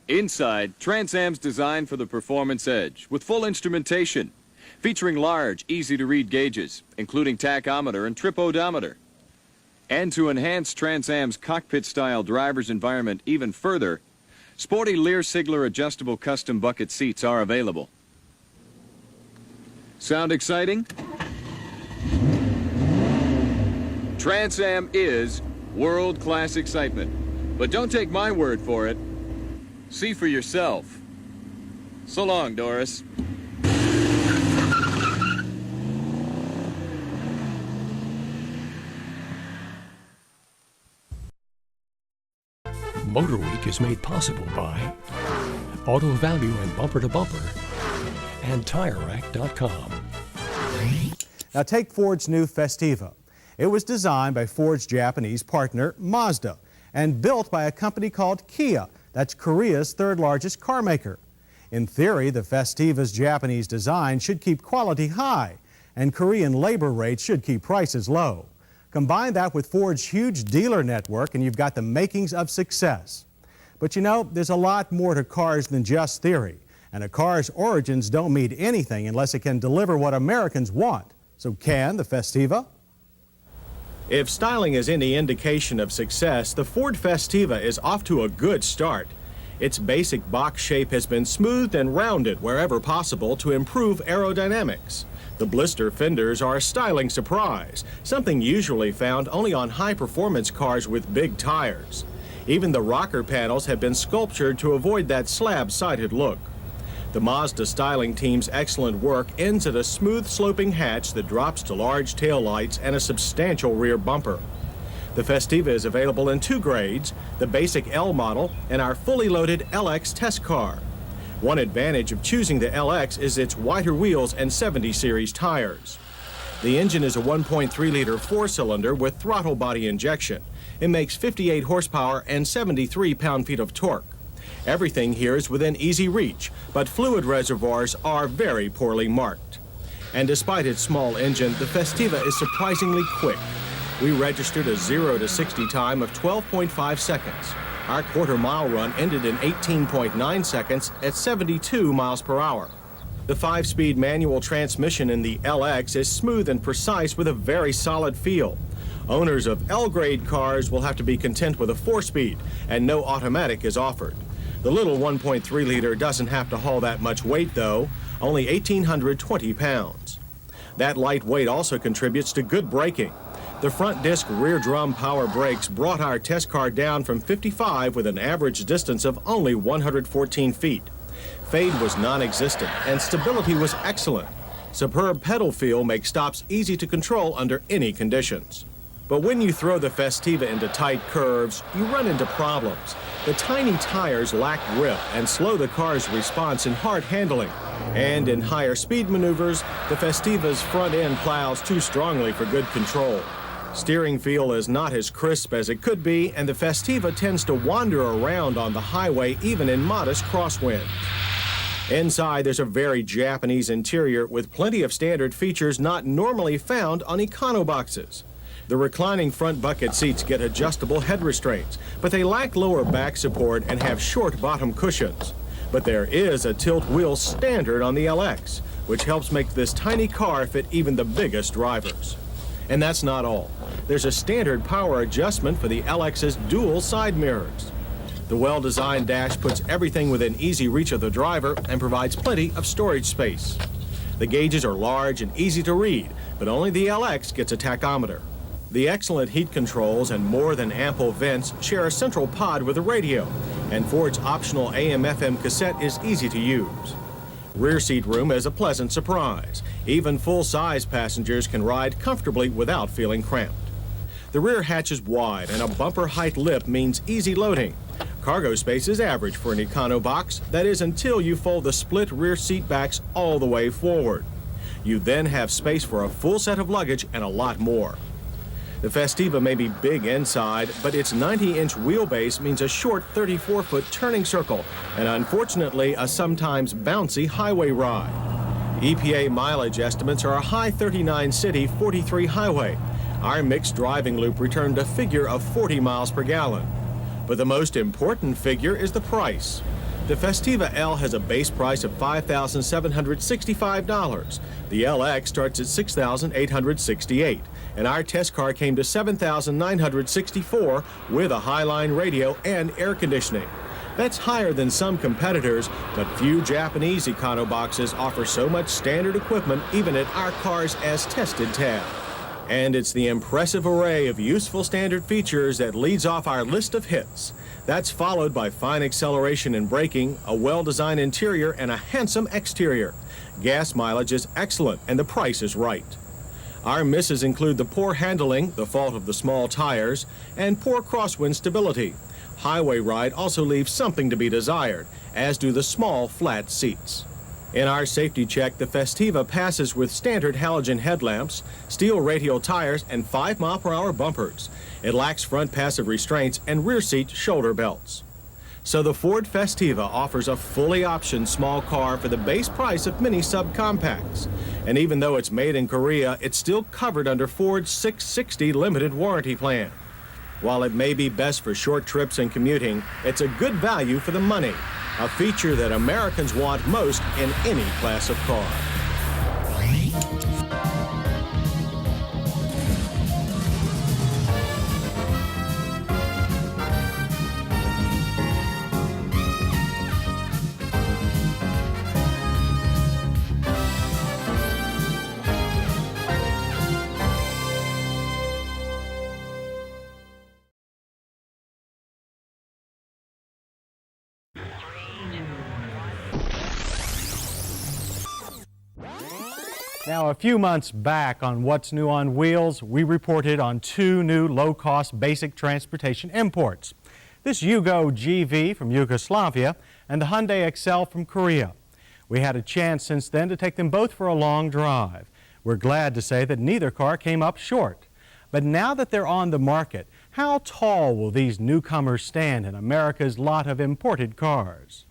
Inside, Trans Am's designed for the performance edge with full instrumentation, featuring large, easy-to-read gauges, including tachometer and trip odometer. And to enhance Trans Am's cockpit-style driver's environment even further, sporty Lear-Sigler adjustable custom bucket seats are available. Sound exciting? Trans Am is world-class excitement. But don't take my word for it. See for yourself. So long, Doris. Motor Week is made possible by Auto Value and Bumper to Bumper and TireRack.com. Now take Ford's new Festiva. It was designed by Ford's Japanese partner, Mazda, and built by a company called Kia, that's Korea's third largest car maker. In theory, the Festiva's Japanese design should keep quality high, and Korean labor rates should keep prices low. Combine that with Ford's huge dealer network and you've got the makings of success. But you know, there's a lot more to cars than just theory, and a car's origins don't mean anything unless it can deliver what Americans want. So can the Festiva? If styling is any indication of success, the Ford Festiva is off to a good start. Its basic box shape has been smoothed and rounded wherever possible to improve aerodynamics. The blister fenders are a styling surprise, something usually found only on high-performance cars with big tires. Even the rocker panels have been sculptured to avoid that slab-sided look. The Mazda styling team's excellent work ends at a smooth sloping hatch that drops to large taillights and a substantial rear bumper. The Festiva is available in two grades, the basic L model and our fully loaded LX test car. One advantage of choosing the LX is its wider wheels and 70 series tires. The engine is a 1.3-liter four-cylinder with throttle body injection. It makes 58 horsepower and 73 pound-feet of torque. Everything here is within easy reach, but fluid reservoirs are very poorly marked. And despite its small engine, the Festiva is surprisingly quick. We registered a 0 to 60 time of 12.5 seconds. Our quarter-mile run ended in 18.9 seconds at 72 miles per hour. The 5-speed manual transmission in the LX is smooth and precise with a very solid feel. Owners of L-grade cars will have to be content with a 4-speed, and no automatic is offered. The little 1.3-liter doesn't have to haul that much weight, though, only 1,820 pounds. That light weight also contributes to good braking. The front disc rear drum power brakes brought our test car down from 55 with an average distance of only 114 feet. Fade was non-existent and stability was excellent. Superb pedal feel makes stops easy to control under any conditions. But when you throw the Festiva into tight curves, you run into problems. The tiny tires lack grip and slow the car's response in hard handling. And in higher speed maneuvers, the Festiva's front end plows too strongly for good control. Steering feel is not as crisp as it could be, and the Festiva tends to wander around on the highway even in modest crosswinds. Inside, there's a very Japanese interior with plenty of standard features not normally found on econoboxes. The reclining front bucket seats get adjustable head restraints, but they lack lower back support and have short bottom cushions. But there is a tilt wheel standard on the LX, which helps make this tiny car fit even the biggest drivers. And that's not all. There's a standard power adjustment for the LX's dual side mirrors. The well-designed dash puts everything within easy reach of the driver and provides plenty of storage space. The gauges are large and easy to read, but only the LX gets a tachometer. The excellent heat controls and more than ample vents share a central pod with a radio, and Ford's optional AM/FM cassette is easy to use. Rear seat room is a pleasant surprise. Even full-size passengers can ride comfortably without feeling cramped. The rear hatch is wide and a bumper height lip means easy loading. Cargo space is average for an econo box, that is until you fold the split rear seat backs all the way forward. You then have space for a full set of luggage and a lot more. The Festiva may be big inside, but its 90-inch wheelbase means a short 34-foot turning circle and unfortunately a sometimes bouncy highway ride. EPA mileage estimates are a high 39 city, 43 highway. Our mixed driving loop returned a figure of 40 miles per gallon. But the most important figure is the price. The Festiva L has a base price of $5,765. The LX starts at $6,868, and our test car came to $7,964 with a Highline radio and air conditioning. That's higher than some competitors, but few Japanese econoboxes offer so much standard equipment even at our car's as tested tab. And it's the impressive array of useful standard features that leads off our list of hits. That's followed by fine acceleration and braking, a well-designed interior, and a handsome exterior. Gas mileage is excellent, and the price is right. Our misses include the poor handling, the fault of the small tires, and poor crosswind stability. Highway ride also leaves something to be desired, as do the small, flat seats. In our safety check, the Festiva passes with standard halogen headlamps, steel radial tires, and 5-mile-per-hour bumpers. It lacks front passive restraints and rear seat shoulder belts. So the Ford Festiva offers a fully optioned small car for the base price of many subcompacts. And even though it's made in Korea, it's still covered under Ford's 660 limited warranty plan. While it may be best for short trips and commuting, it's a good value for the money, a feature that Americans want most in any class of car. Now, a few months back on What's New on Wheels, we reported on 2 new low-cost basic transportation imports. This Yugo GV from Yugoslavia and the Hyundai Excel from Korea. We had a chance since then to take them both for a long drive. We're glad to say that neither car came up short. But now that they're on the market, how tall will these newcomers stand in America's lot of imported cars?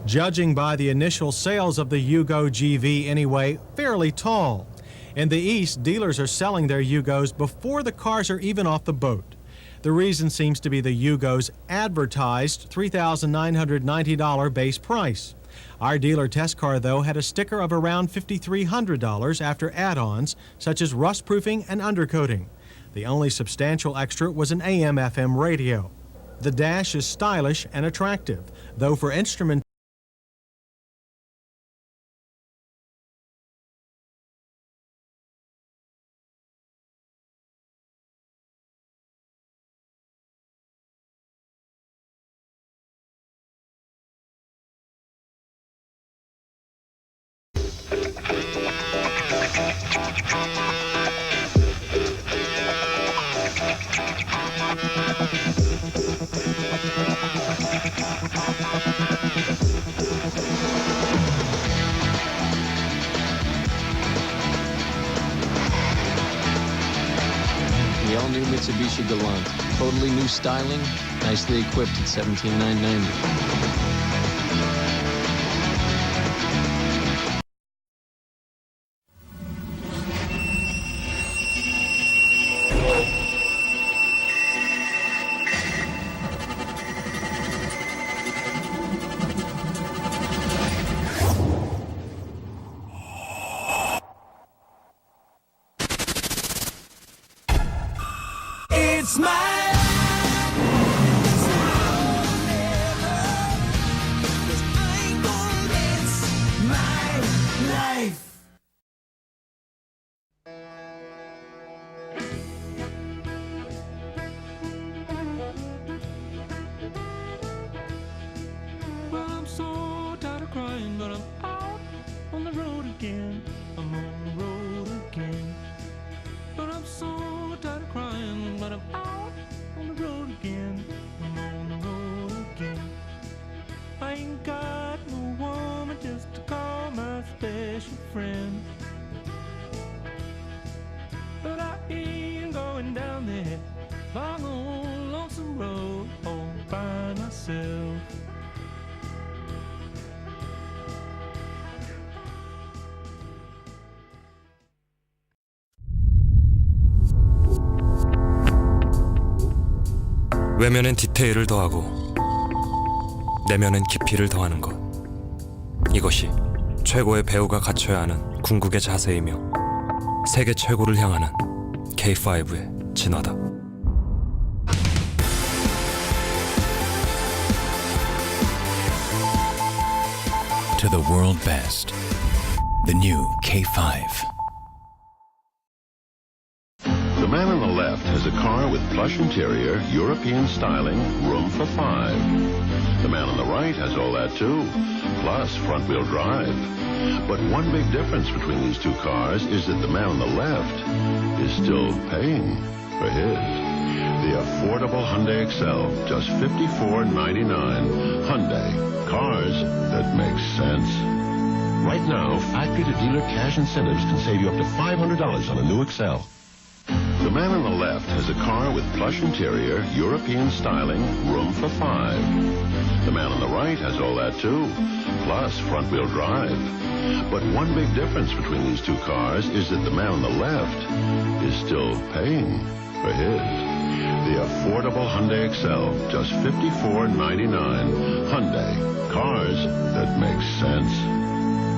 Judging by the initial sales of the Yugo GV anyway, fairly tall. In the East, dealers are selling their Yugos before the cars are even off the boat. The reason seems to be the Yugo's advertised $3,990 base price. Our dealer test car, though, had a sticker of around $5,300 after add-ons such as rust-proofing and undercoating. The only substantial extra was an AM/FM radio. The dash is stylish and attractive, though for instrument The all-new Mitsubishi Galant. Totally new styling, nicely equipped at $17,990. It's my life. It's forever. 'Cause I ain't gonna miss my life. Well, I'm so tired of crying, but I'm out on the road again. I'm on the road again. But I'm so tired of crying, but I'm out on the road again. I'm on the road again. I ain't got no woman just to call my special friend. But I ain't going down that long old lonesome road all by myself. 외면엔 디테일을 더하고 내면엔 깊이를 더하는 것. 이것이 최고의 배우가 갖춰야 하는 궁극의 자세이며 세계 최고를 향하는 K5의 진화다. To the world best, the new K5. The man on the left has a car with plush interior, European styling, room for 5. The man on the right has all that too, plus front-wheel drive. But one big difference between these two cars is that the man on the left is still paying for his. The affordable Hyundai Excel, just $54,999. Hyundai, cars that make sense. Right now, factory-to-dealer cash incentives can save you up to $500 on a new Excel. The man on the left has a car with plush interior, European styling, room for 5. The man on the right has all that too, plus front-wheel drive. But one big difference between these two cars is that the man on the left is still paying for his. The affordable Hyundai Excel, just $54.99. Hyundai, cars that make sense.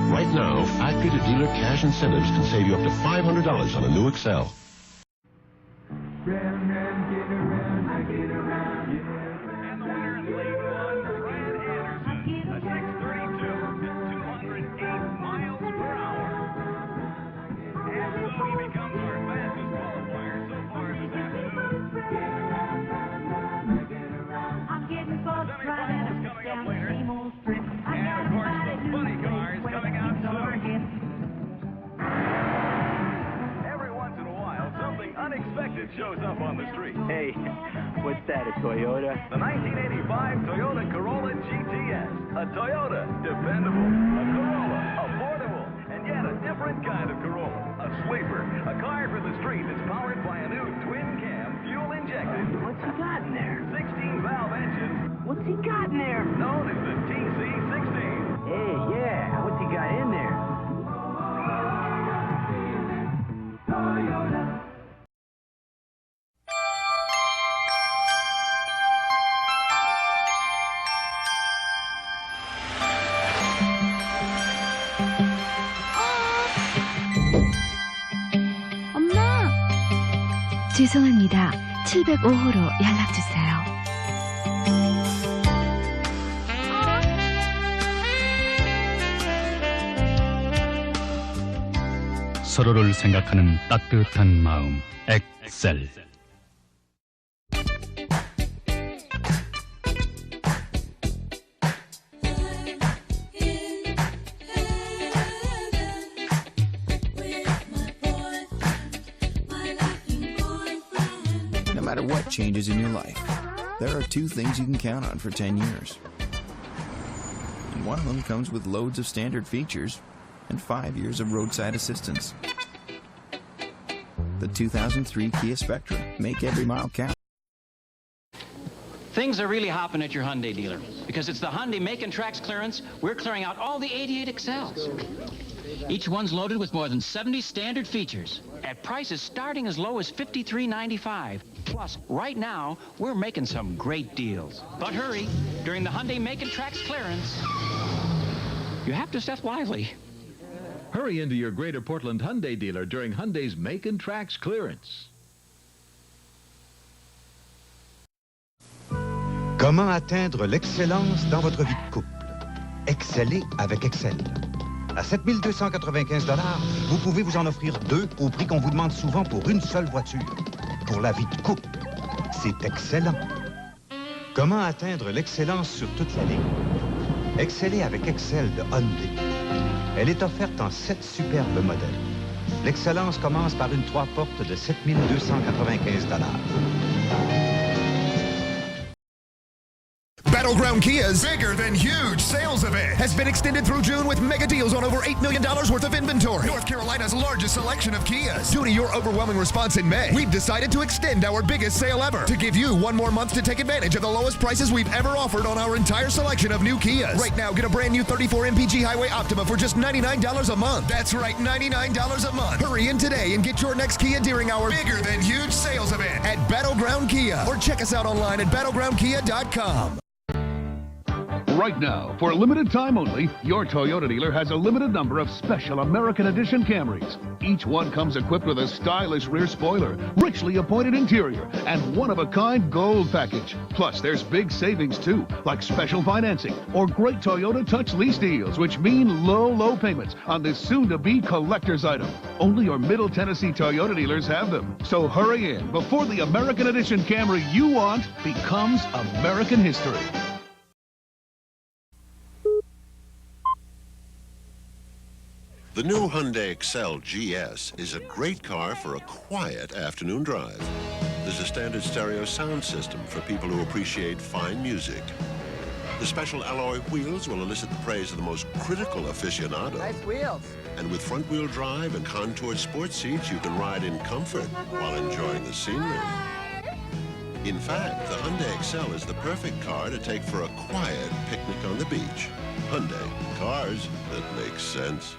Right now, factory-to-dealer cash incentives can save you up to $500 on a new Excel. Unexpected shows up on the street. Hey, what's that, a Toyota? The 1985 Toyota Corolla GTS. A Toyota, dependable. A Corolla, affordable. And yet a different kind of Corolla. A sleeper. A car for the street that's powered by a new twin-cam, fuel-injected. What's he got in there? 16-valve engine. What's he got in there? Known as the TC16. Hey, yeah, what's he got in there? Toyota. 죄송합니다. 705호로 연락주세요. 서로를 생각하는 따뜻한 마음, 엑셀. No matter what changes in your life, there are two things you can count on for 10 years. And one of them comes with loads of standard features and 5 years of roadside assistance. The 2003 Kia Spectra. Make every mile count. Things are really hopping at your Hyundai dealer. Because it's the Hyundai Make and Tracks clearance, we're clearing out all the 88 Excels. Each one's loaded with more than 70 standard features at prices starting as low as $53.95. Plus, right now, we're making some great deals. But hurry, during the Hyundai Make and Tracks clearance, you have to step lively. Hurry into your Greater Portland Hyundai dealer during Hyundai's Make and Tracks clearance. Comment atteindre l'excellence dans votre vie de couple? Excellez avec Excel. À 7 295 $, vous pouvez vous en offrir 2 au prix qu'on vous demande souvent pour une seule voiture. Pour la vie de couple, c'est excellent. Comment atteindre l'excellence sur toute la ligne? Excellez avec Excel de Hyundai. Elle est offerte en 7 superbes modèles. L'excellence commence par une 3 portes de 7 295 $. Battleground Kia's bigger than huge sales event has been extended through June with mega deals on over $8 million worth of inventory. North Carolina's largest selection of Kias. Due to your overwhelming response in May, we've decided to extend our biggest sale ever to give you one more month to take advantage of the lowest prices we've ever offered on our entire selection of new Kias. Right now, get a brand new 34 MPG Highway Optima for just $99 a month. That's right, $99 a month. Hurry in today and get your next Kia during our bigger than huge sales event at Battleground Kia, or check us out online at battlegroundkia.com. Right now, for a limited time only, your Toyota dealer has a limited number of special American Edition Camrys. Each one comes equipped with a stylish rear spoiler, richly appointed interior, and one-of-a-kind gold package. Plus, there's big savings, too, like special financing or great Toyota Touch lease deals, which mean low payments on this soon-to-be collector's item. Only your Middle Tennessee Toyota dealers have them. So hurry in before the American Edition Camry you want becomes American history. The new Hyundai Excel GS is a great car for a quiet afternoon drive. There's a standard stereo sound system for people who appreciate fine music. The special alloy wheels will elicit the praise of the most critical aficionados. Nice wheels. And with front-wheel drive and contoured sports seats, you can ride in comfort while enjoying the scenery. In fact, the Hyundai Excel is the perfect car to take for a quiet picnic on the beach. Hyundai, cars that make sense.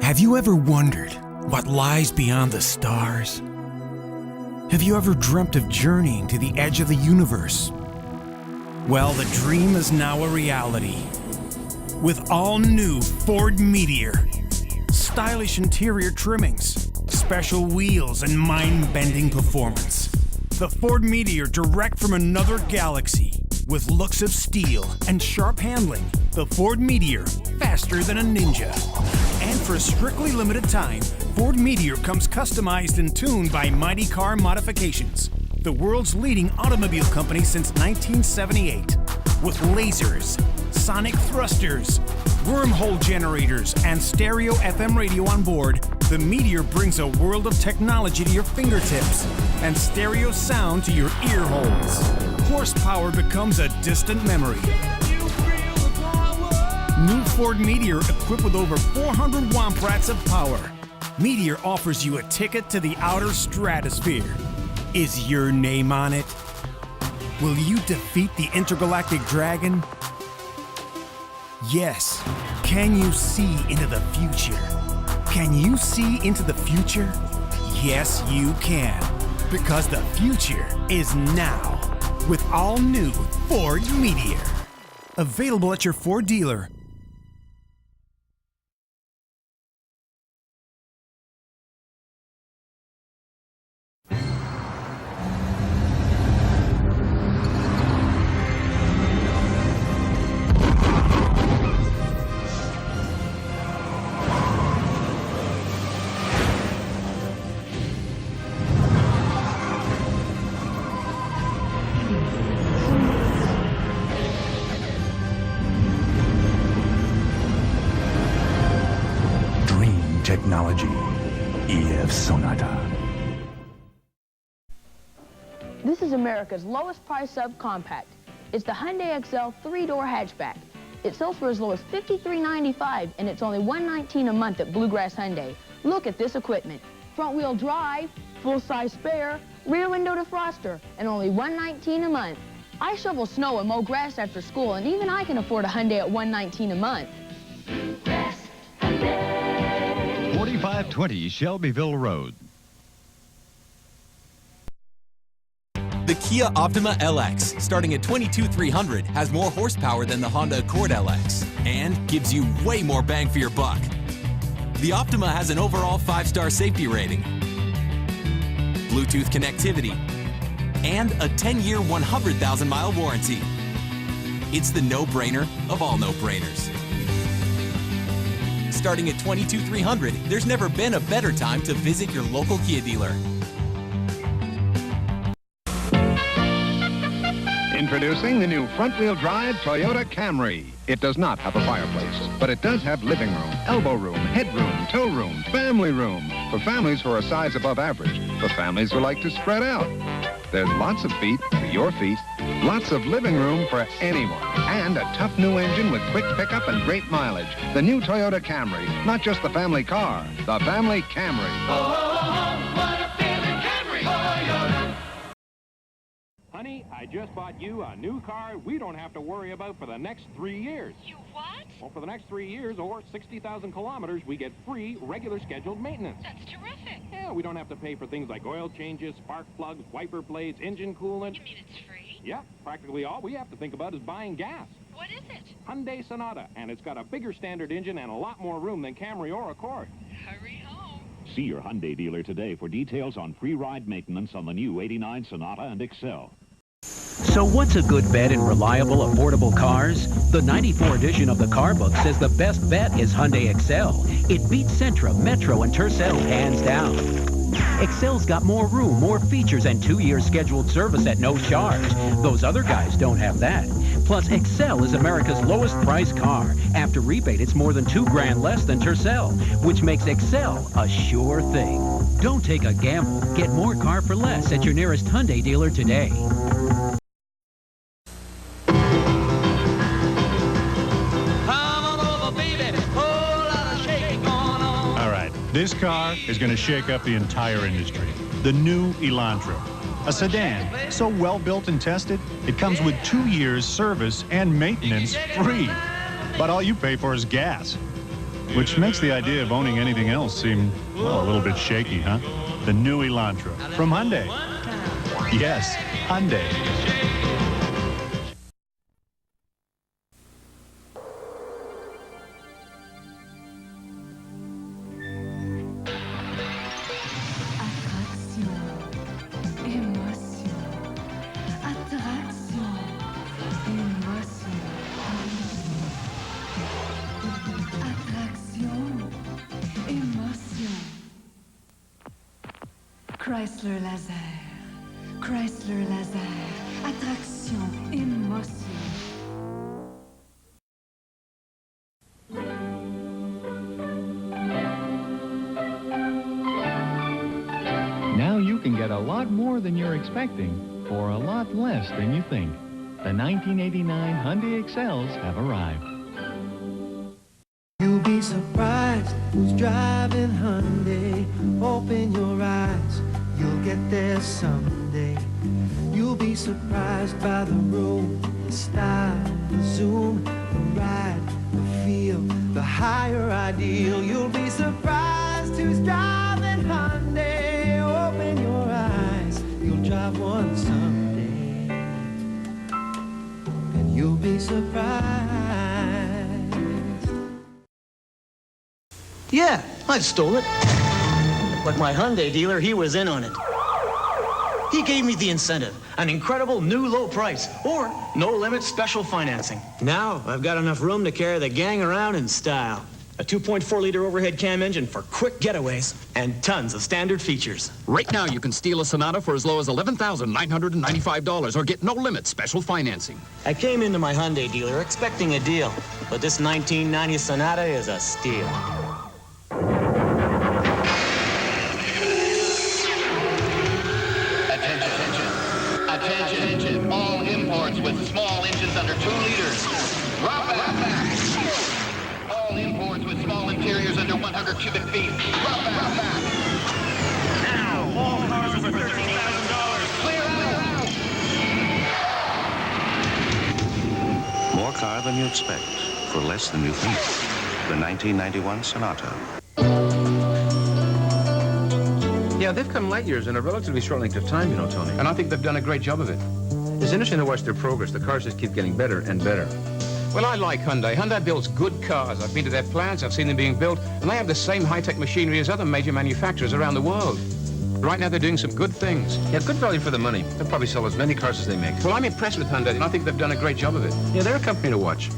Have you ever wondered what lies beyond the stars? Have you ever dreamt of journeying to the edge of the universe? Well, the dream is now a reality. With all new Ford Meteor. Stylish interior trimmings, special wheels, and mind-bending performance. The Ford Meteor, direct from another galaxy. With looks of steel and sharp handling, the Ford Meteor, faster than a ninja. And for a strictly limited time, Ford Meteor comes customized and tuned by Mighty Car Modifications, the world's leading automobile company since 1978. With lasers, sonic thrusters, wormhole generators, and stereo FM radio on board, the Meteor brings a world of technology to your fingertips and stereo sound to your ear holes. Horsepower becomes a distant memory. New Ford Meteor equipped with over 400 Wamprats of power. Meteor offers you a ticket to the outer stratosphere. Is your name on it? Will you defeat the intergalactic dragon? Yes. Can you see into the future? Can you see into the future? Yes, you can. Because the future is now. With all new Ford Meteor. Available at your Ford dealer. Technology, EF Sonata. This is America's lowest price subcompact. It's the Hyundai Excel 3-door hatchback. It sells for as low as $53.95, and it's only $119 a month at Bluegrass Hyundai. Look at this equipment. Front-wheel drive, full-size spare, rear window defroster, and only $119 a month. I shovel snow and mow grass after school, and even I can afford a Hyundai at $119 a month. Bluegrass Hyundai. 4520 Shelbyville Road. The Kia Optima LX, starting at $22,300, has more horsepower than the Honda Accord LX and gives you way more bang for your buck. The Optima has an overall 5-star safety rating, Bluetooth connectivity, and a 10-year, 100,000-mile warranty. It's the no-brainer of all no-brainers. Starting at $22,300, there's never been a better time to visit your local Kia dealer. Introducing the new front-wheel drive Toyota Camry. It does not have a fireplace, but it does have living room, elbow room, headroom, tow room, family room. For families who are a size above average, for families who like to spread out. There's lots of feet for your feet, lots of living room for anyone, and a tough new engine with quick pickup and great mileage. The new Toyota Camry, not just the family car, the family Camry. Oh, what a feeling, Camry! Toyota. Honey, I just bought you a new car we don't have to worry about for the next 3 years. You what? Well, for the next 3 years or 60,000 kilometers, we get free, regular scheduled maintenance. That's terrific. Yeah, we don't have to pay for things like oil changes, spark plugs, wiper blades, engine coolant. You mean it's free? Yeah, practically all we have to think about is buying gas. What is it? Hyundai Sonata, and it's got a bigger standard engine and a lot more room than Camry or Accord. Hurry home. See your Hyundai dealer today for details on free ride maintenance on the new '89 Sonata and Excel. So what's a good bet in reliable, affordable cars? The 94 edition of the Car Book says the best bet is Hyundai Excel. It beats Sentra, Metro, and Tercel hands down. Excel's got more room, more features, and 2-year scheduled service at no charge. Those other guys don't have that. Plus, Excel is America's lowest priced car. After rebate, it's more than $2,000 less than Tercel, which makes Excel a sure thing. Don't take a gamble. Get more car for less at your nearest Hyundai dealer today. This car is going to shake up the entire industry. The new Elantra. A sedan so well built and tested, it comes with 2 years service and maintenance free. But all you pay for is gas. Which makes the idea of owning anything else seem, well, a little bit shaky, huh? The new Elantra from Hyundai. Yes, Hyundai. Chrysler Laser. Chrysler Laser. Attraction, émotion. Now you can get a lot more than you're expecting for a lot less than you think. The 1989 Hyundai Excels have arrived. You'll be surprised who's driving Hyundai. Open your eyes, you'll get there someday. You'll be surprised by the road, the style, the zoom, the ride, the feel, the higher ideal. You'll be surprised who's driving Hyundai. Open your eyes, you'll drive one someday. And you'll be surprised. Yeah, I stole it. But my Hyundai dealer, he was in on it. He gave me the incentive, an incredible new low price, or no limit special financing. Now I've got enough room to carry the gang around in style. A 2.4-liter overhead cam engine for quick getaways, and tons of standard features. Right now, you can steal a Sonata for as low as $11,995 or get no limit special financing. I came into my Hyundai dealer expecting a deal, but this 1990 Sonata is a steal. Attention, all imports with small engines under 2 liters. Drop back. All imports with small interiors under 100 cubic feet. Drop back. Now, all cars over $13,000. Clear out. More car than you expect for less than you think. The 1991 Sonata. Yeah, they've come light years in a relatively short length of time, you know, Tony. And I think they've done a great job of it. It's interesting to watch their progress. The cars just keep getting better and better. Well, I like Hyundai. Hyundai builds good cars. I've been to their plants, I've seen them being built, and they have the same high-tech machinery as other major manufacturers around the world. Right now, they're doing some good things. Yeah, good value for the money. They'll probably sell as many cars as they make. Well, I'm impressed with Hyundai, and I think they've done a great job of it. Yeah, they're a company to watch.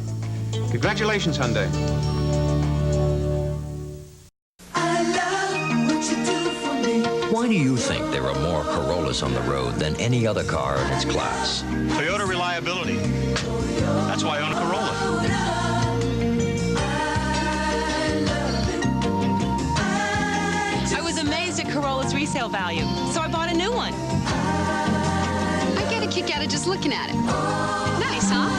Congratulations, Hyundai. Why do you think there are more Corollas on the road than any other car in its class? Toyota reliability. That's why I own a Corolla. I was amazed at Corolla's resale value, so I bought a new one. I get a kick out of just looking at it. Nice, huh?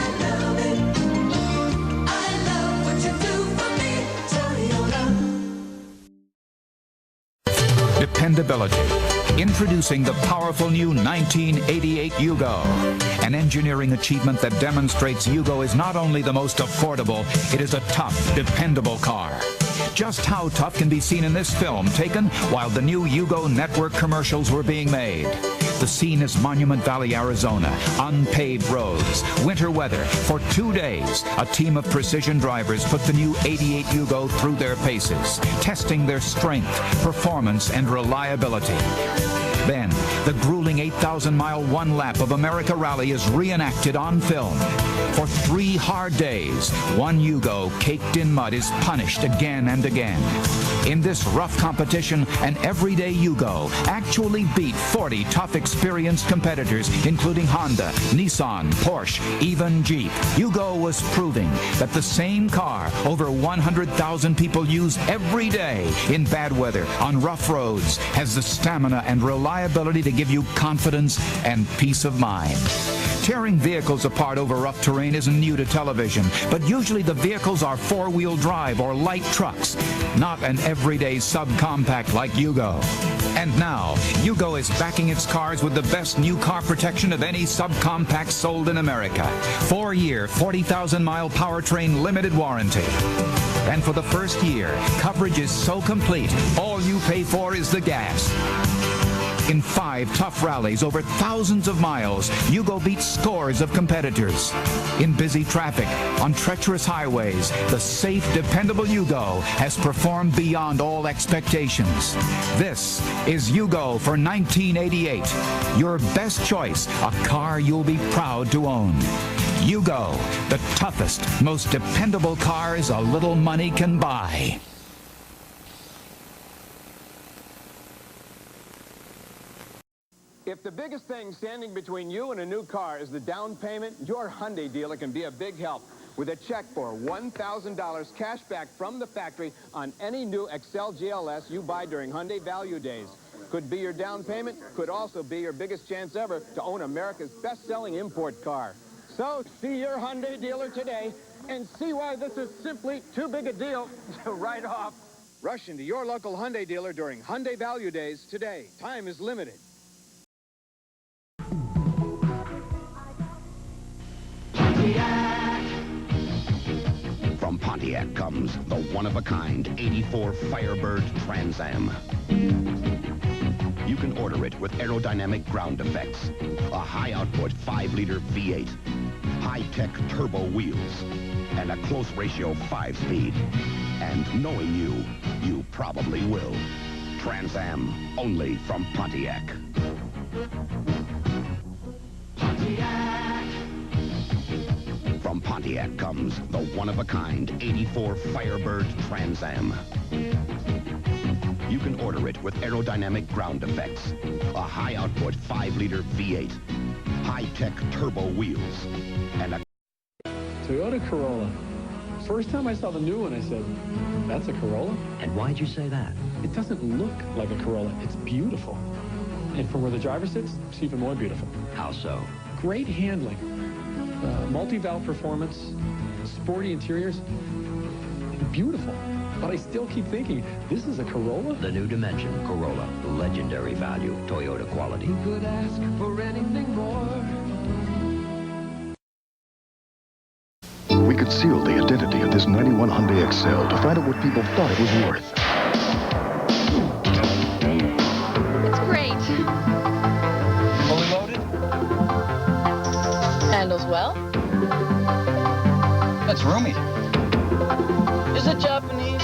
Dependability. Introducing the powerful new 1988 Yugo. An engineering achievement that demonstrates Yugo is not only the most affordable, it is a tough, dependable car. Just how tough can be seen in this film taken while the new Yugo network commercials were being made. The scene is Monument Valley, Arizona. Unpaved roads, winter weather. For 2 days, a team of precision drivers put the new 88 Yugo through their paces, testing their strength, performance, and reliability. Then, the grueling 8,000-mile one lap of America Rally is reenacted on film. For 3 hard days, one Yugo caked in mud is punished again and again. In this rough competition, an everyday Yugo actually beat 40 tough, experienced competitors, including Honda, Nissan, Porsche, even Jeep. Yugo was proving that the same car over 100,000 people use every day in bad weather, on rough roads, has the stamina and reliability to give you confidence and peace of mind. Tearing vehicles apart over rough terrain isn't new to television, but usually the vehicles are four-wheel drive or light trucks, not an everyday subcompact like Yugo. And now, Yugo is backing its cars with the best new car protection of any subcompact sold in America. 4-year, 40,000-mile powertrain limited warranty. And for the first year, coverage is so complete, all you pay for is the gas. In 5 tough rallies over thousands of miles, Yugo beats scores of competitors. In busy traffic, on treacherous highways, the safe, dependable Yugo has performed beyond all expectations. This is Yugo for 1988. Your best choice, a car you'll be proud to own. Yugo, the toughest, most dependable cars a little money can buy. If the biggest thing standing between you and a new car is the down payment, your Hyundai dealer can be a big help with a check for $1,000 cash back from the factory on any new Excel GLS you buy during Hyundai Value Days. Could be your down payment, could also be your biggest chance ever to own America's best-selling import car. So see your Hyundai dealer today and see why this is simply too big a deal to write off. Rush into your local Hyundai dealer during Hyundai Value Days today. Time is limited. From Pontiac comes the one-of-a-kind 84 Firebird Trans Am. You can order it with aerodynamic ground effects, a high-output 5-liter V8, high-tech turbo wheels, and a close ratio 5-speed. And knowing you, you probably will. Trans Am, only from Pontiac. From Pontiac comes the one-of-a-kind 84 Firebird Trans Am. You can order it with aerodynamic ground effects, a high-output 5-liter V8, high-tech turbo wheels, and a Toyota Corolla. First time I saw the new one, I said, that's a Corolla? And why'd you say that? It doesn't look like a Corolla. It's beautiful. And from where the driver sits, it's even more beautiful. How so? Great handling. Multi-valve performance, sporty interiors, beautiful. But I still keep thinking, this is a Corolla? The new Dimension Corolla, legendary value, Toyota quality. You could ask for anything more. We concealed the identity of this 91 Hyundai Excel to find out what people thought it was worth. It's great. Fully loaded? Handles well. That's roomy. Is it Japanese?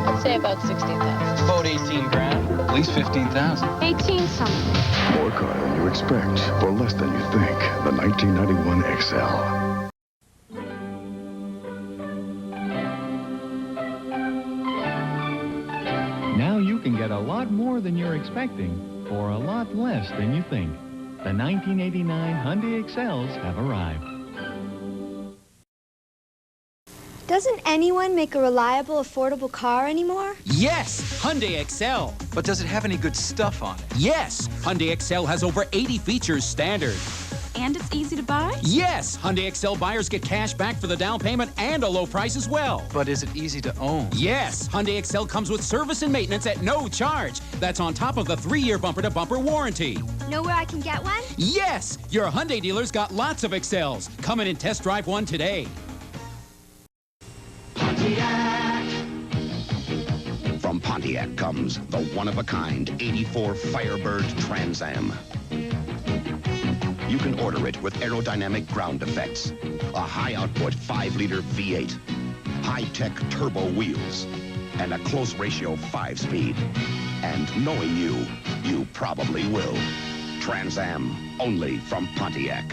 I'd say about 16,000. About 18 grand. At least 15,000. 18 something. More car than you expect, for less than you think. The 1991 Excel. Now you can get a lot more than you're expecting for a lot less than you think. The 1989 Hyundai Excels have arrived. Doesn't anyone make a reliable, affordable car anymore? Yes, Hyundai Excel. But does it have any good stuff on it? Yes, Hyundai Excel has over 80 features standard. And it's easy to buy? Yes, Hyundai Excel buyers get cash back for the down payment and a low price as well. But is it easy to own? Yes, Hyundai Excel comes with service and maintenance at no charge. That's on top of the 3-year bumper-to-bumper warranty. Know where I can get one? Yes, your Hyundai dealer's got lots of Excels. Come in and test drive one today. From Pontiac comes the one-of-a-kind 84 Firebird Trans Am. You can order it with aerodynamic ground effects, a high-output 5-liter V8, high-tech turbo wheels, and a close ratio 5-speed. And knowing you, you probably will. Trans Am, only from Pontiac.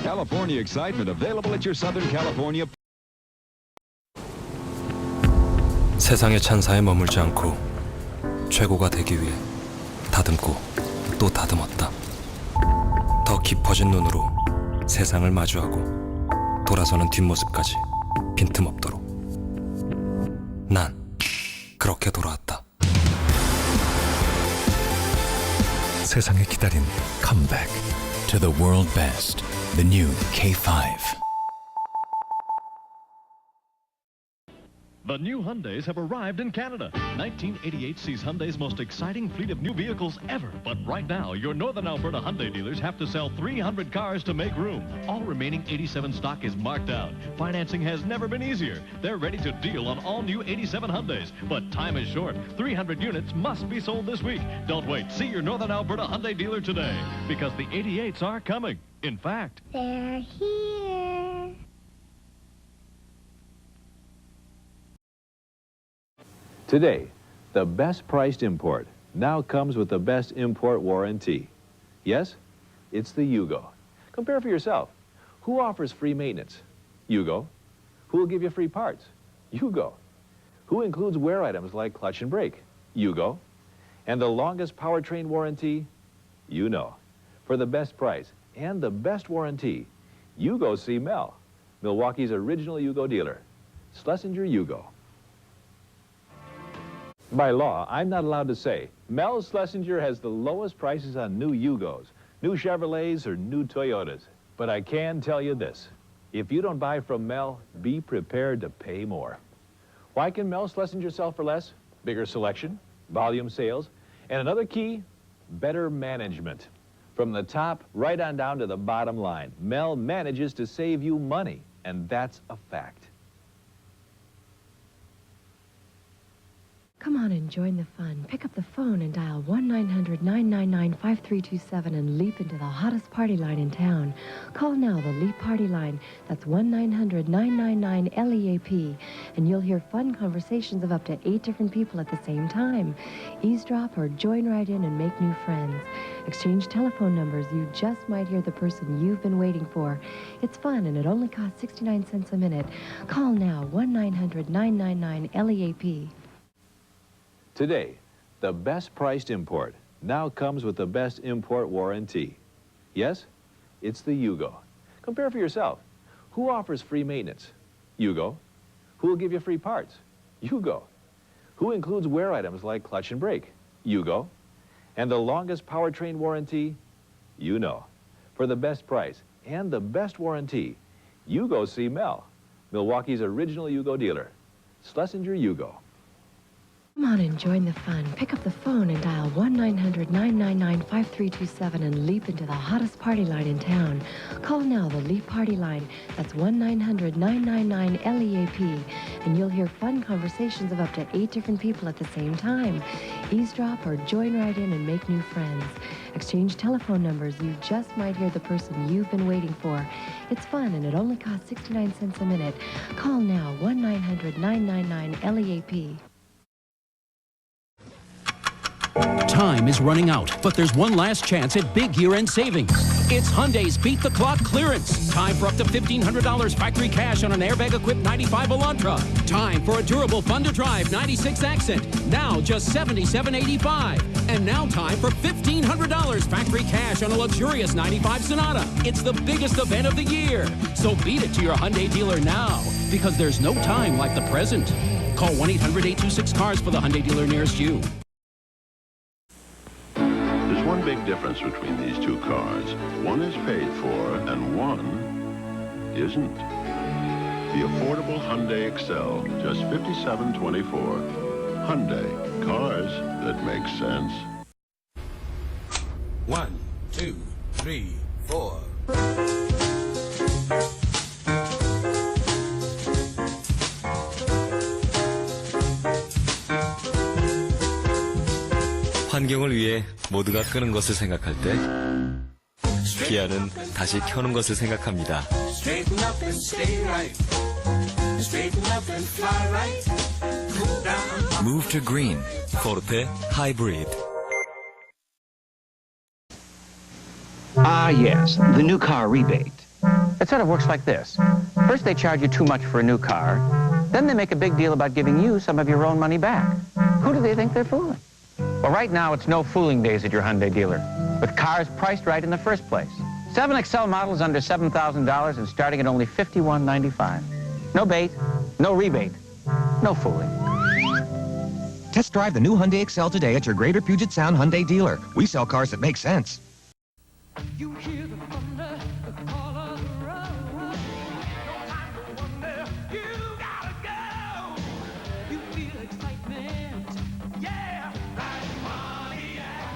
California excitement available at your Southern California. 세상의 찬사에 머물지 않고 최고가 되기 위해 다듬고 또 다듬었다. 더 깊어진 눈으로 세상을 마주하고 돌아서는 뒷모습까지 빈틈없도록 난 그렇게 돌아왔다. 세상에 기다린 컴백. To the world best, the new K5. The new Hyundais have arrived in Canada. 1988 sees Hyundai's most exciting fleet of new vehicles ever. But right now, your Northern Alberta Hyundai dealers have to sell 300 cars to make room. All remaining 87 stock is marked out. Financing has never been easier. They're ready to deal on all new 87 Hyundais. But time is short. 300 units must be sold this week. Don't wait. See your Northern Alberta Hyundai dealer today. Because the 88s are coming. In fact, They're here. Today, the best priced import now comes with the best import warranty. Yes, it's the Yugo. Compare for yourself. Who offers free maintenance? Yugo. Who will give you free parts? Yugo. Who includes wear items like clutch and brake? Yugo. And the longest powertrain warranty? You know. For the best price and the best warranty, Yugo see Mel, Milwaukee's original Yugo dealer. Schlesinger Yugo. By law, I'm not allowed to say, Mel Schlesinger has the lowest prices on new Yugos, new Chevrolets, or new Toyotas. But I can tell you this. If you don't buy from Mel, be prepared to pay more. Why can Mel Schlesinger sell for less? Bigger selection, volume sales, and another key, better management. From the top right on down to the bottom line, Mel manages to save you money, and that's a fact. Come on and join the fun. Pick up the phone and dial 1-900-999-5327 and leap into the hottest party line in town. Call now the Leap Party line. That's 1-900-999-LEAP. And you'll hear fun conversations of up to 8 different people at the same time. Eavesdrop or join right in and make new friends. Exchange telephone numbers. You just might hear the person you've been waiting for. It's fun and it only costs 69 cents a minute. Call now 1-900-999-LEAP. Today, the best priced import now comes with the best import warranty. Yes, it's the Yugo. Compare for yourself. Who offers free maintenance? Yugo. Who will give you free parts? Yugo. Who includes wear items like clutch and brake? Yugo. And the longest powertrain warranty? You know. For the best price and the best warranty, Yugo see Mel, Milwaukee's original Yugo dealer. Schlesinger Yugo. Come on and join the fun. Pick up the phone and dial 1-900-999-5327 and leap into the hottest party line in town. Call now the Leap Party line. That's 1-900-999-LEAP. And you'll hear fun conversations of up to 8 different people at the same time. Eavesdrop or join right in and make new friends. Exchange telephone numbers. You just might hear the person you've been waiting for. It's fun and it only costs 69 cents a minute. Call now 1-900-999-LEAP. Time is running out, but there's one last chance at big year-end savings. It's Hyundai's Beat the Clock clearance. Time for up to $1,500 factory cash on an airbag-equipped 95 Elantra. Time for a durable, fun-to-drive 96 Accent. Now just $77.85. And now time for $1,500 factory cash on a luxurious 95 Sonata. It's the biggest event of the year. So beat it to your Hyundai dealer now, because there's no time like the present. Call 1-800-826-CARS for the Hyundai dealer nearest you. There's one big difference between these two cars. One is paid for and one isn't. The affordable Hyundai Excel, just $57.24. Hyundai, cars that make sense. 1, 2, 3, 4. 환경을 위해 모두가 끄는 것을 생각할 때 기아는 다시 켜는 것을 생각합니다. Move to green. Forte Hybrid. Ah, yes, the new car rebate. It sort of works like this. First, they charge you too much for a new car. Then they make a big deal about giving you some of your own money back. Who do they think they're fooling? Well, right now, it's no fooling days at your Hyundai dealer, with cars priced right in the first place. 7 Excel models under $7,000 and starting at only $51.95. No bait, no rebate, no fooling. Test drive the new Hyundai Excel today at your Greater Puget Sound Hyundai dealer. We sell cars that make sense. You hear the thunder, the call of the road. No time to wonder, you gotta go. You feel excitement, yeah. Ride Pontiac.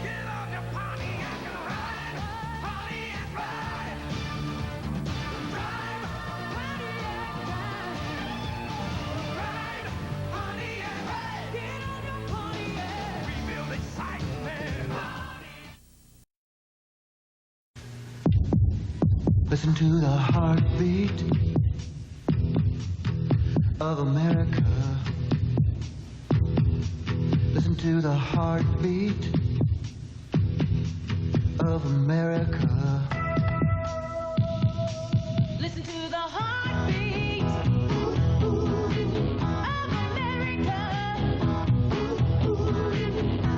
Get on your Pontiac and ride. Pontiac ride. Drive Pontiac ride. Ride Pontiac ride. Get on your Pontiac. We feel excitement. Listen to the heartbeat of America. Listen to the heartbeat of America. Listen to the heartbeat of America.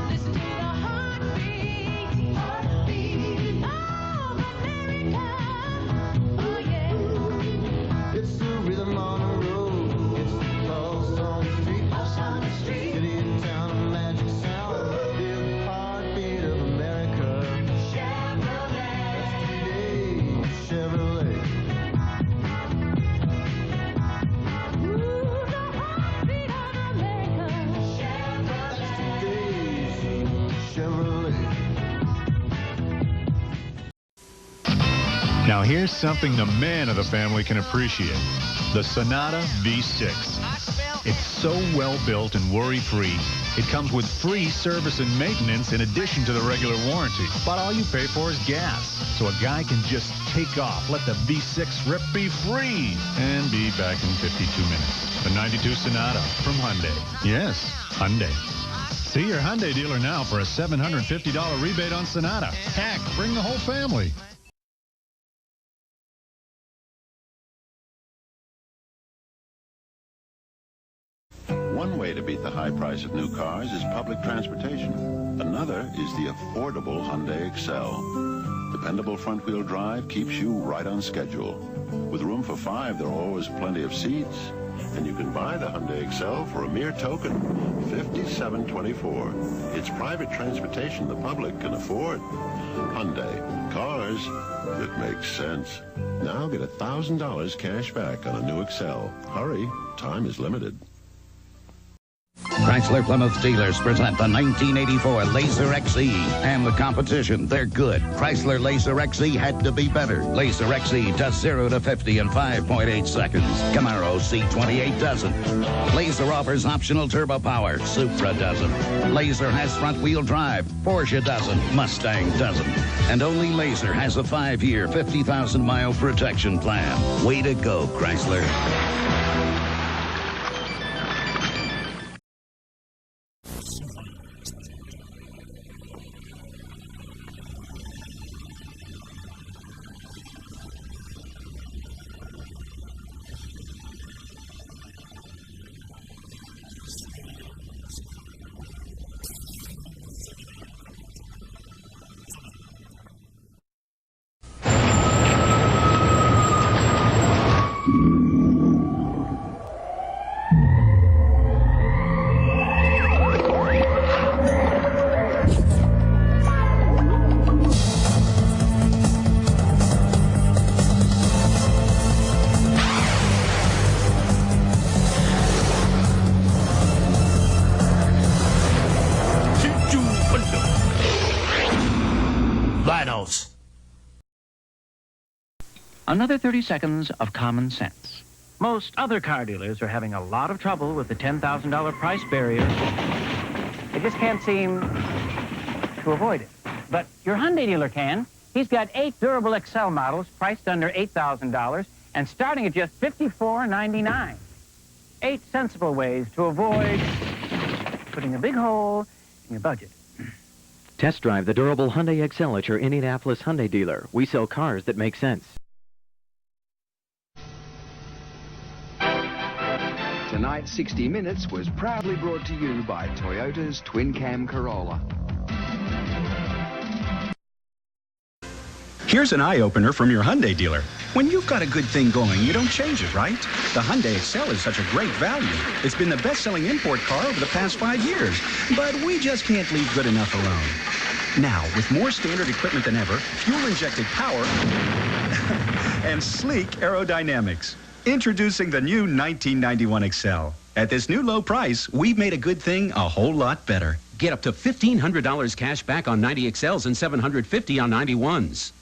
Listen to the heartbeat of America. Oh yeah. It's the rhythm on the road. It's the pulse on the street. Pulse on the street. City and town, a magic sound. Feel the heartbeat of America. Chevrolet. Chevrolet. Ooh, the heartbeat of America. Chevrolet. Chevrolet. Now here's something the man of the family can appreciate. The Sonata V6. It's so well built and worry-free. It comes with free service and maintenance in addition to the regular warranty. But all you pay for is gas. So a guy can just take off, let the V6 rip, be free, and be back in 52 minutes. The 92 Sonata from Hyundai. Yes, Hyundai. See your Hyundai dealer now for a $750 rebate on Sonata. Heck, bring the whole family. One way to beat the high price of new cars is public transportation. Another is the affordable Hyundai Excel. Dependable front-wheel drive keeps you right on schedule. With room for 5, there are always plenty of seats. And you can buy the Hyundai Excel for a mere token, $57.24. It's private transportation the public can afford. Hyundai, cars that make sense. Now get $1,000 cash back on a new Excel. Hurry, time is limited. Chrysler Plymouth dealers present the 1984 Laser XE and the competition. They're good. Chrysler Laser XE had to be better. Laser XE does 0 to 50 in 5.8 seconds. Camaro C28 doesn't. Laser offers optional turbo power. Supra doesn't. Laser has front-wheel drive. Porsche doesn't. Mustang doesn't. And only Laser has a 5-year, 50,000-mile protection plan. Way to go, Chrysler. Another 30 seconds of common sense. Most other car dealers are having a lot of trouble with the $10,000 price barrier. They just can't seem to avoid it. But your Hyundai dealer can. He's got 8 durable Excel models priced under $8,000 and starting at just $54.99. 8 sensible ways to avoid putting a big hole in your budget. Test drive the durable Hyundai Excel at your Indianapolis Hyundai dealer. We sell cars that make sense. Tonight's 60 Minutes was proudly brought to you by Toyota's Twin Cam Corolla. Here's an eye-opener from your Hyundai dealer. When you've got a good thing going, you don't change it, right? The Hyundai Excel is such a great value. It's been the best-selling import car over the past 5 years. But we just can't leave good enough alone. Now, with more standard equipment than ever, fuel-injected power, and sleek aerodynamics. Introducing the new 1991 Excel. At this new low price, we've made a good thing a whole lot better. Get up to $1,500 cash back on 90 XLs and $750 on 91s.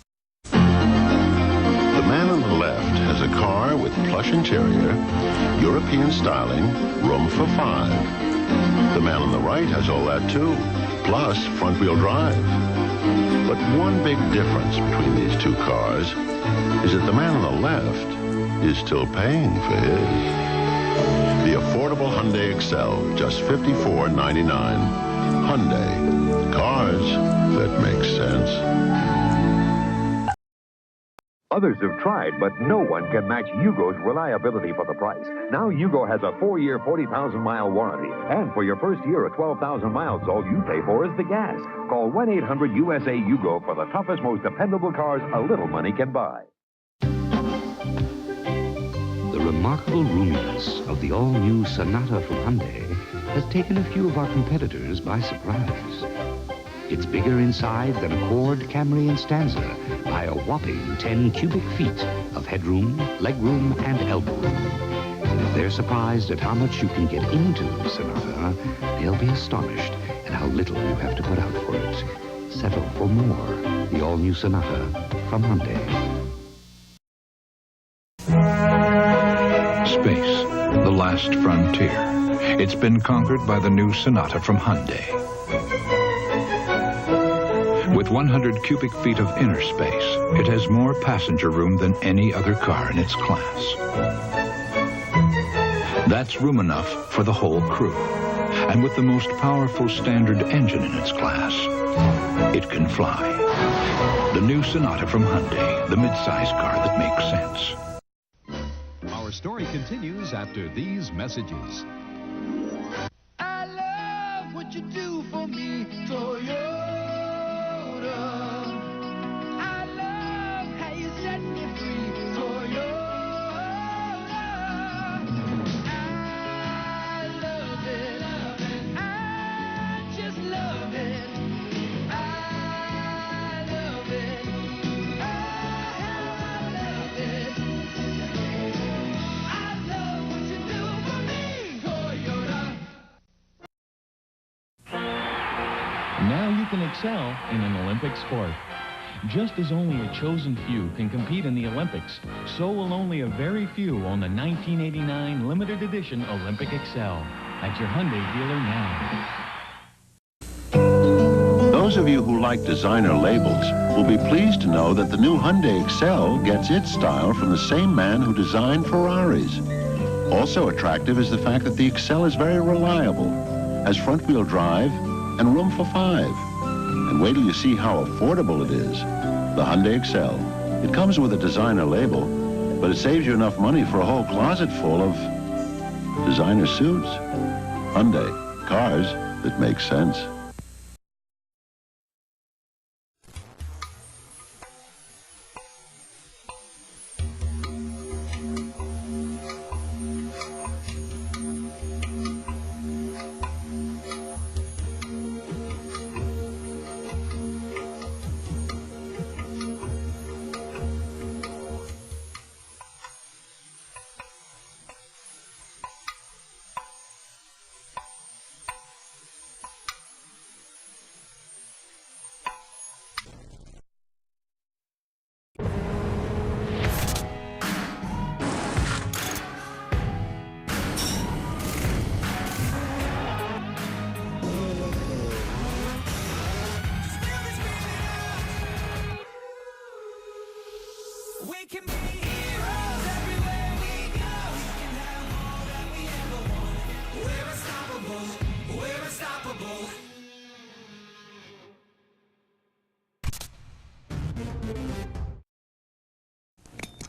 The man on the left has a car with plush interior, European styling, room for 5. The man on the right has all that too, plus front-wheel drive. But one big difference between these two cars is that the man on the left is still paying for his. The affordable Hyundai Excel, just $54.99. Hyundai, cars that make sense. Others have tried, but no one can match Yugo's reliability for the price. Now Yugo has a 4-year, 40,000-mile warranty. And for your first year of 12,000 miles, all you pay for is the gas. Call 1-800-USA-YUGO for the toughest, most dependable cars a little money can buy. The remarkable roominess of the all-new Sonata from Hyundai has taken a few of our competitors by surprise. It's bigger inside than Accord, Camry, and Stanza by a whopping 10 cubic feet of headroom, legroom, and elbow room. And if they're surprised at how much you can get into the Sonata, they'll be astonished at how little you have to put out for it. Settle for more. The all-new Sonata from Hyundai. Space, the last frontier. It's been conquered by the new Sonata from Hyundai. With 100 cubic feet of inner space, it has more passenger room than any other car in its class. That's room enough for the whole crew. And with the most powerful standard engine in its class, it can fly. The new Sonata from Hyundai, the mid-size car that makes sense. Our story continues after these messages. I love what you do for me, Toyota. I love how you set me free, Toyota. I love it. I just love it. I love it. I love it. I love what you do for me, Toyota. Now you can excel in an Olympic sport. Just as only a chosen few can compete in the Olympics, so will only a very few own the 1989 limited edition Olympic Excel at your Hyundai dealer now. Those of you who like designer labels will be pleased to know that the new Hyundai Excel gets its style from the same man who designed Ferraris. Also attractive is the fact that the Excel is very reliable, has front-wheel drive, and room for 5. And wait till you see how affordable it is. The Hyundai Excel. It comes with a designer label, but it saves you enough money for a whole closet full of designer suits. Hyundai, cars that make sense.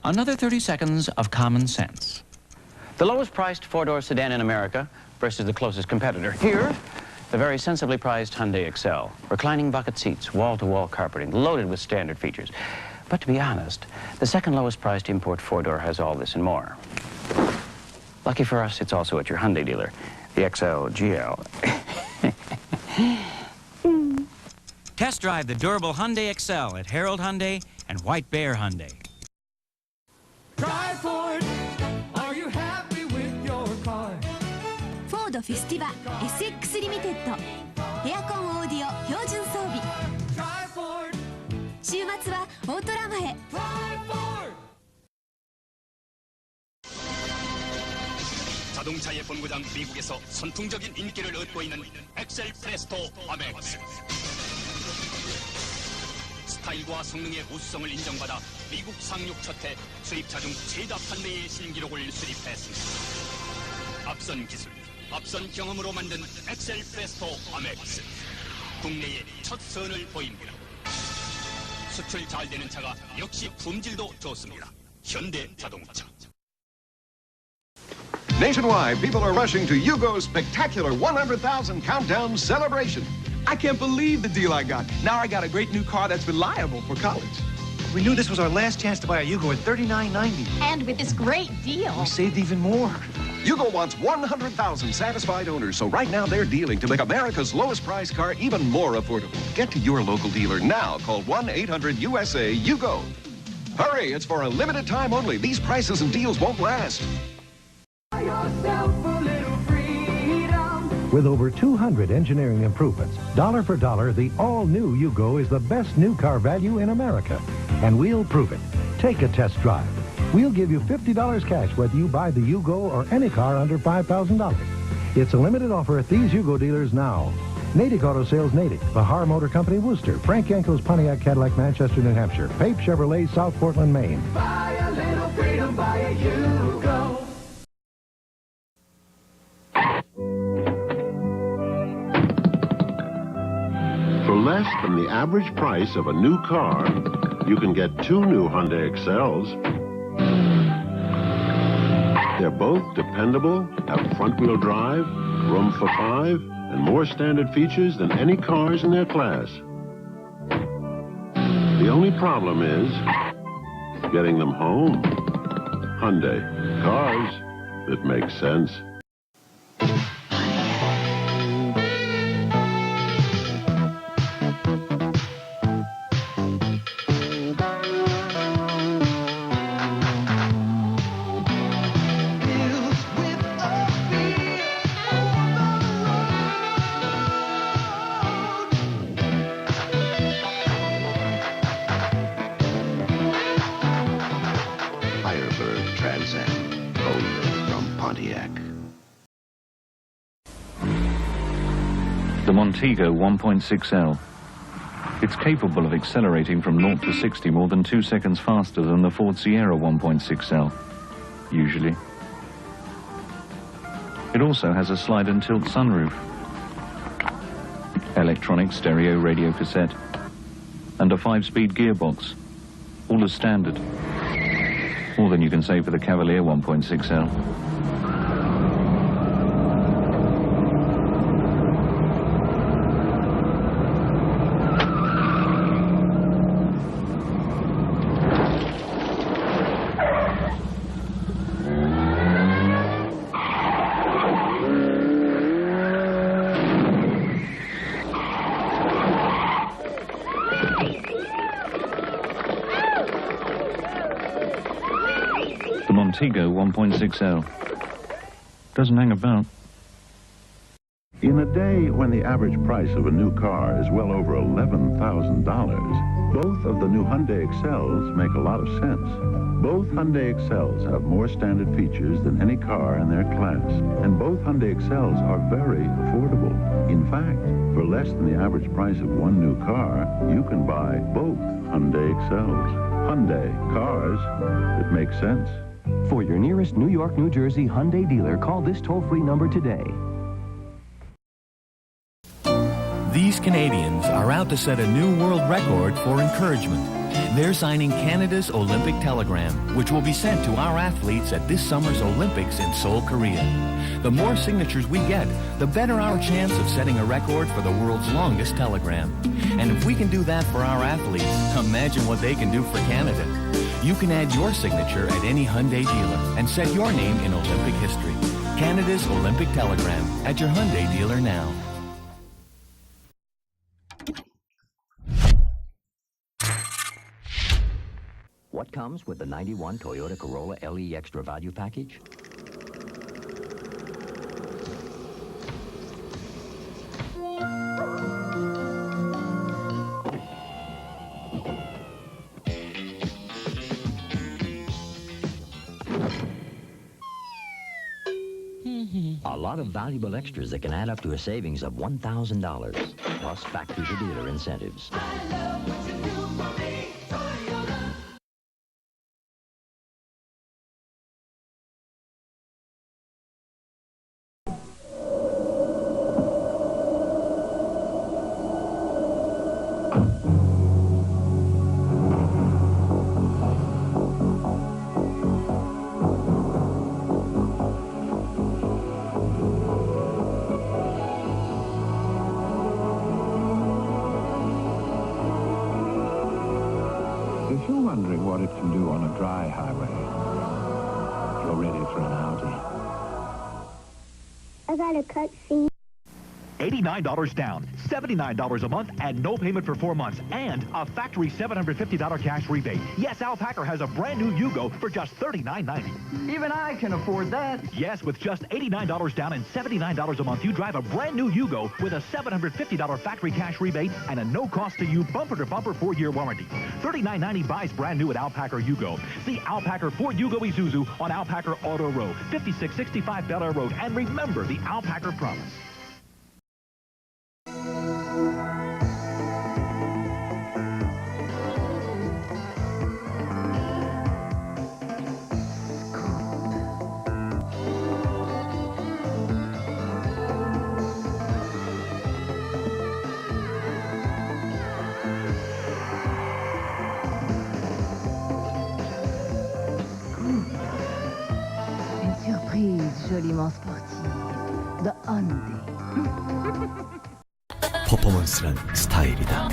Another 30 seconds of common sense. The lowest priced four-door sedan in America versus the closest competitor. Here, the very sensibly priced Hyundai Excel. Reclining bucket seats, wall-to-wall carpeting, loaded with standard features. But to be honest, the second lowest priced import four-door has all this and more. Lucky for us, it's also at your Hyundai dealer, the XL GL. Test drive the durable Hyundai XL at Harold Hyundai and White Bear Hyundai. Try Ford. Are you happy with your car? Ford Festiva SX リミテッドエアコンオーディオ標準装備。Try Ford. 週末はオートラマへ。Try Ford. 자동차의 본고장 미국에서 선풍적인 인기를 얻고 있는 엑셀 프레스토 아멕스. 스타일과 성능의 우수성을 인정받아 미국 상륙 첫해 수입차 중 최다 판매의 신기록을 수립했습니다. 앞선 기술, 앞선 경험으로 만든 엑셀 프레스토 아멕스. 국내의 첫 선을 보입니다. 수출 잘 되는 차가 역시 품질도 좋습니다. 현대 자동차. Nationwide, people are rushing to Yugo's spectacular 100,000 countdown celebration. I can't believe the deal I got. Now I got a great new car that's reliable for college. We knew this was our last chance to buy a Yugo at $39.90. And with this great deal, we saved even more. Yugo wants 100,000 satisfied owners, so right now they're dealing to make America's lowest price car even more affordable. Get to your local dealer now. Call 1-800-USA-YUGO. Hurry, it's for a limited time only. These prices and deals won't last. With over 200 engineering improvements, dollar for dollar, the all-new Yugo is the best new car value in America. And we'll prove it. Take a test drive. We'll give you $50 cash whether you buy the Yugo or any car under $5,000. It's a limited offer at these Yugo dealers now. Natick Auto Sales Natick, Bahar Motor Company Worcester, Frank Yanko's Pontiac Cadillac Manchester, New Hampshire, Pape Chevrolet South Portland, Maine. Buy a little freedom, buy a Yugo. For less than the average price of a new car, you can get two new Hyundai XLs. They're both dependable, have front-wheel drive, room for 5, and more standard features than any cars in their class. The only problem is getting them home. Hyundai, cars that make sense. Firebird Trans Am, only from Pontiac. The Montego 1.6L. It's capable of accelerating from 0 to 60 more than 2 seconds faster than the Ford Sierra 1.6L, usually. It also has a slide and tilt sunroof, electronic stereo radio cassette, and a 5-speed gearbox, all as standard. More than you can say for the Cavalier 1.6L. Montego 1.6L. Doesn't hang about. In a day when the average price of a new car is well over $11,000, both of the new Hyundai XLs make a lot of sense. Both Hyundai XLs have more standard features than any car in their class, and both Hyundai XLs are very affordable. In fact, for less than the average price of one new car, you can buy both Hyundai XLs. Hyundai, cars that make sense. For your nearest New York, New Jersey Hyundai dealer, call this toll-free number today. These Canadians are out to set a new world record for encouragement. They're signing Canada's Olympic telegram, which will be sent to our athletes at this summer's Olympics in Seoul, Korea. The more signatures we get, the better our chance of setting a record for the world's longest telegram. And if we can do that for our athletes, imagine what they can do for Canada. You can add your signature at any Hyundai dealer and set your name in Olympic history. Canada's Olympic telegram at your Hyundai dealer now. What comes with the 91 Toyota Corolla LE Extra Value Package? A lot of valuable extras that can add up to a savings of $1,000, plus factory-to-dealer incentives. If you're wondering what it can do on a dry highway, you're ready for an Audi. I got a cutscene. $89 down, $79 a month, and no payment for 4 months, and a factory $750 cash rebate. Yes, Alpacker has a brand new Yugo for just $39.90. Even I can afford that. Yes, with just $89 down and $79 a month, you drive a brand new Yugo with a $750 factory cash rebate and a no-cost-to-you bumper-to-bumper 4-year warranty. $39.90 buys brand new at Alpacker Yugo. See Alpacker Ford Yugo Isuzu on Alpacker Auto Row, 5665 Bel Air Road, and remember the Alpacker promise. joliment sportive. The Hyundai. 퍼포먼스란 스타일이다.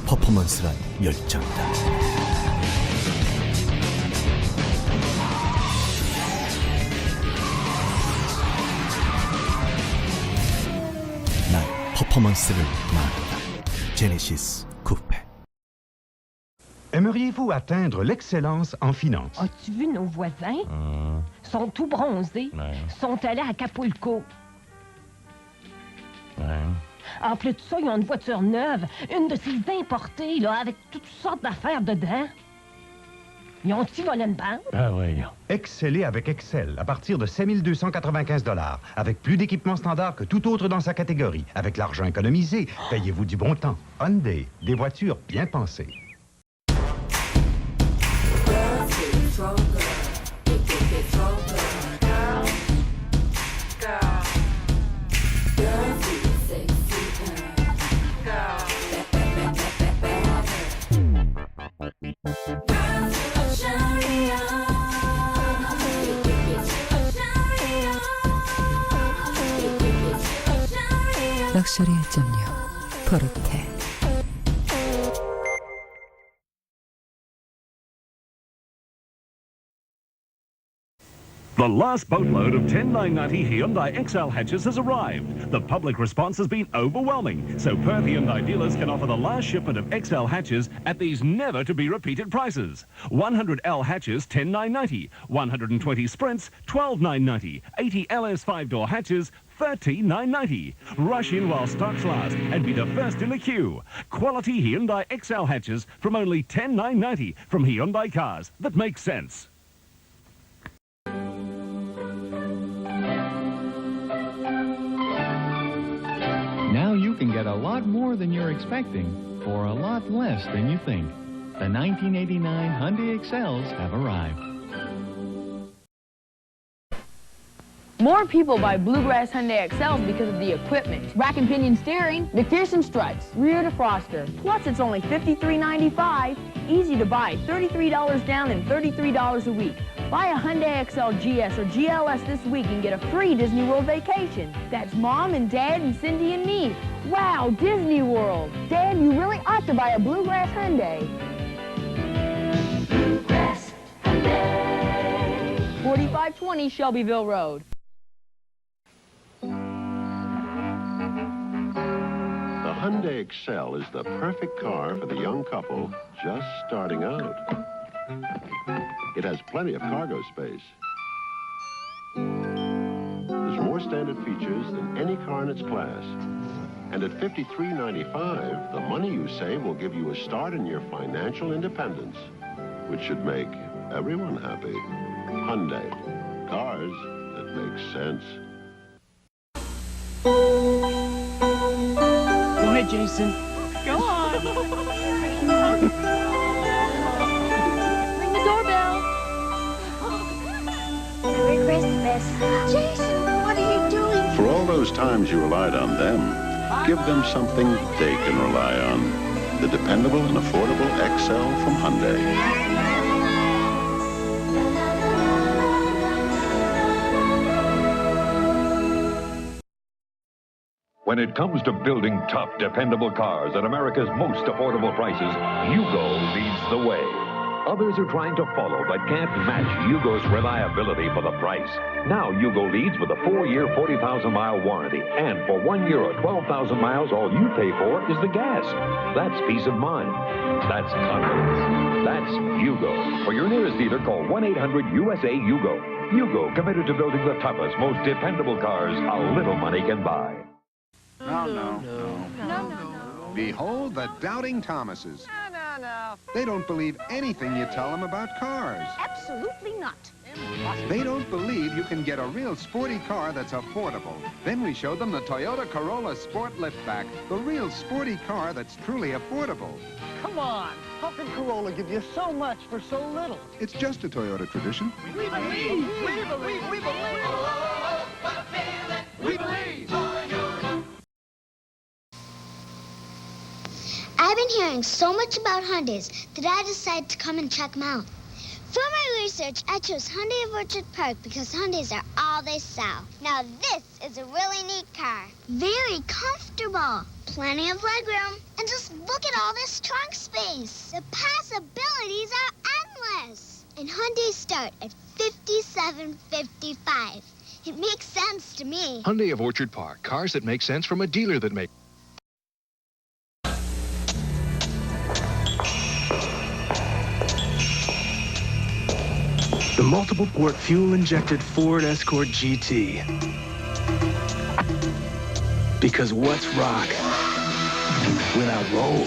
퍼포먼스란 열정이다. 난 퍼포먼스를 말한다. 제네시스 쿠페. Aimeriez-vous atteindre l'excellence en finance? As-tu vu nos voisins? Sont tout bronzés. Sont allés à Acapulco. En plus de ça, ils ont une voiture neuve, une de ces importées, là, avec toutes sortes d'affaires dedans. Ils ont-ils volé une banque? Ah oui. Excellez avec Excel à partir de 7 295 $, avec plus d'équipements standards que tout autre dans sa catégorie. Avec l'argent économisé, payez-vous du bon temps. Hyundai, des voitures bien pensées. 럭셔리 1.6 포르테. The last boatload of 10,990 Hyundai XL hatches has arrived. The public response has been overwhelming, so Perth Hyundai dealers can offer the last shipment of XL hatches at these never-to-be-repeated prices. 100L hatches, 10,990. 120 Sprints, 12,990. 80 LS 5-door hatches, 13,990. Rush in while stocks last and be the first in the queue. Quality Hyundai XL hatches from only 10,990 from Hyundai Cars that make sense. Now you can get a lot more than you're expecting for a lot less than you think. The 1989 Hyundai Excels have arrived. More people buy Bluegrass Hyundai XLs because of the equipment. Rack and pinion steering, McPherson struts, rear defroster. Plus, it's only $53.95. Easy to buy, $33 down and $33 a week. Buy a Hyundai XL GS or GLS this week and get a free Disney World vacation. That's Mom and Dad and Cindy and me. Wow, Disney World. Dad, you really ought to buy a Bluegrass Hyundai. Bluegrass Hyundai. 4520 Shelbyville Road. The Hyundai Excel is the perfect car for the young couple just starting out. It has plenty of cargo space. There's more standard features than any car in its class. And at $53.95, the money you save will give you a start in your financial independence, which should make everyone happy. Hyundai. Cars that make sense. Go ahead, Jason. Go on. Ring the doorbell. Merry Christmas. Jason, what are you doing? For all those times you relied on them, give them something they can rely on. The dependable and affordable XL from Hyundai. When it comes to building tough, dependable cars at America's most affordable prices, Yugo leads the way. Others are trying to follow but can't match Yugo's reliability for the price. Now Yugo leads with a 4-year, 40,000-mile warranty. And for 1 year or 12,000 miles, all you pay for is the gas. That's peace of mind. That's confidence. That's Yugo. For your nearest dealer, call 1-800-USA-YUGO. Yugo, committed to building the toughest, most dependable cars a little money can buy. No. Behold the Doubting Thomases. No. They don't believe anything you tell them about cars. Absolutely not. They don't believe you can get a real sporty car that's affordable. Then we showed them the Toyota Corolla Sport Liftback, the real sporty car that's truly affordable. Come on. How can Corolla give you so much for so little? It's just a Toyota tradition. We believe. We believe. We believe. We believe. I've been hearing so much about Hyundais that I decided to come and check them out. For my research, I chose Hyundai of Orchard Park because Hyundais are all they sell. Now this is a really neat car. Very comfortable. Plenty of legroom. And just look at all this trunk space. The possibilities are endless. And Hyundais start at $57.55. It makes sense to me. Hyundai of Orchard Park. Cars that make sense from a dealer that makes. The multiple-port fuel-injected Ford Escort GT. Because what's rock without roll?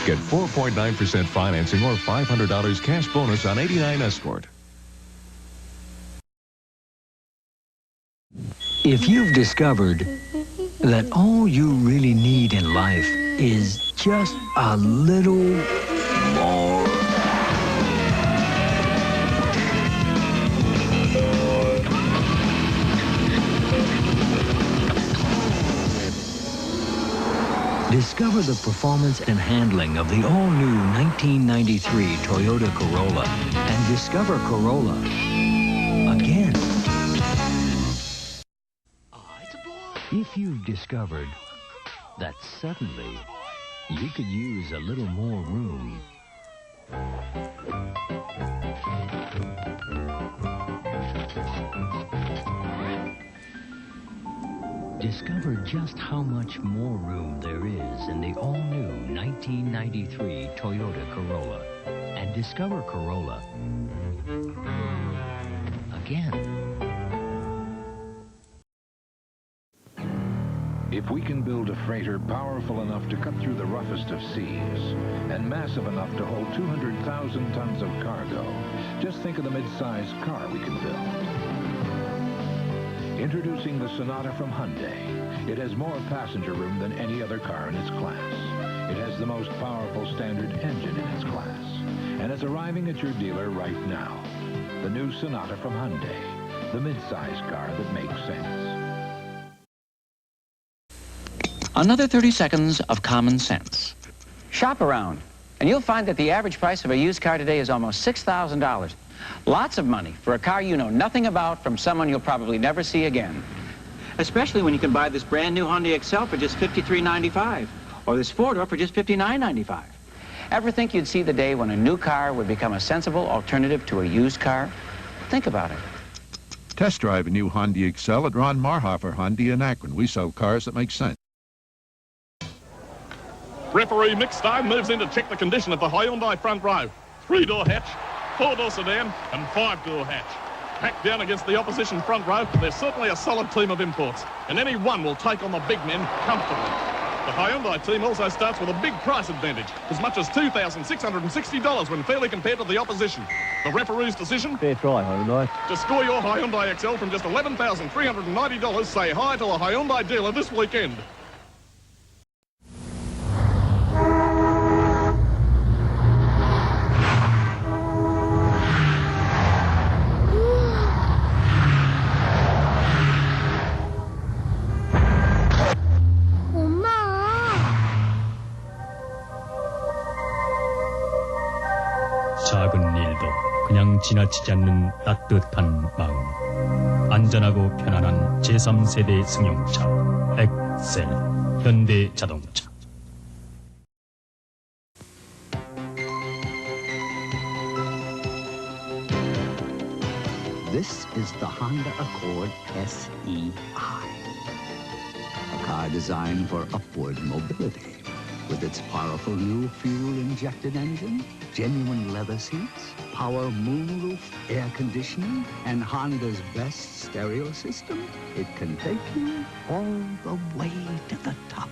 Get 4.9% financing or $500 cash bonus on 89 Escort. If you've discovered that all you really need in life is just a little more. Discover the performance and handling of the all-new 1993 Toyota Corolla and discover Corolla again. If you've discovered that suddenly you could use a little more room, discover just how much more room there is in the all-new 1993 Toyota Corolla and discover Corolla again. If we can build a freighter powerful enough to cut through the roughest of seas and massive enough to hold 200,000 tons of cargo, just think of the mid-sized car we can build. Introducing the Sonata from Hyundai. It has more passenger room than any other car in its class. It has the most powerful standard engine in its class, and it's arriving at your dealer right now. The new Sonata from Hyundai, the mid-size car that makes sense. Another 30 seconds of common sense. Shop around, and you'll find that the average price of a used car today is almost $6,000. Lots of money for a car you know nothing about from someone you'll probably never see again. Especially when you can buy this brand new Hyundai Excel for just $53.95, or this four-door for just $59.95. Ever think you'd see the day when a new car would become a sensible alternative to a used car? Think about it. Test drive a new Hyundai Excel at Ron Marhofer Hyundai in Akron. We sell cars that make sense. Referee Mick Stone moves in to check the condition of the Hyundai front row. 3-door hatch, 4-door sedan and 5-door hatch. Packed down against the opposition front row, there's certainly a solid team of imports, and any one will take on the big men comfortably. The Hyundai team also starts with a big price advantage, as much as $2,660 when fairly compared to the opposition. The referee's decision? Fair try, Hyundai. To score your Hyundai XL from just $11,390, say hi to a Hyundai dealer this weekend. 작은 일도 그냥 지나치지 않는 따뜻한 마음. 안전하고 편안한 제3세대 승용차 엑셀 현대자동차. This is the Honda Accord SEI, a car designed for upward mobility. With its powerful new fuel-injected engine, genuine leather seats, power moonroof air conditioning, and Honda's best stereo system, it can take you all the way to the top.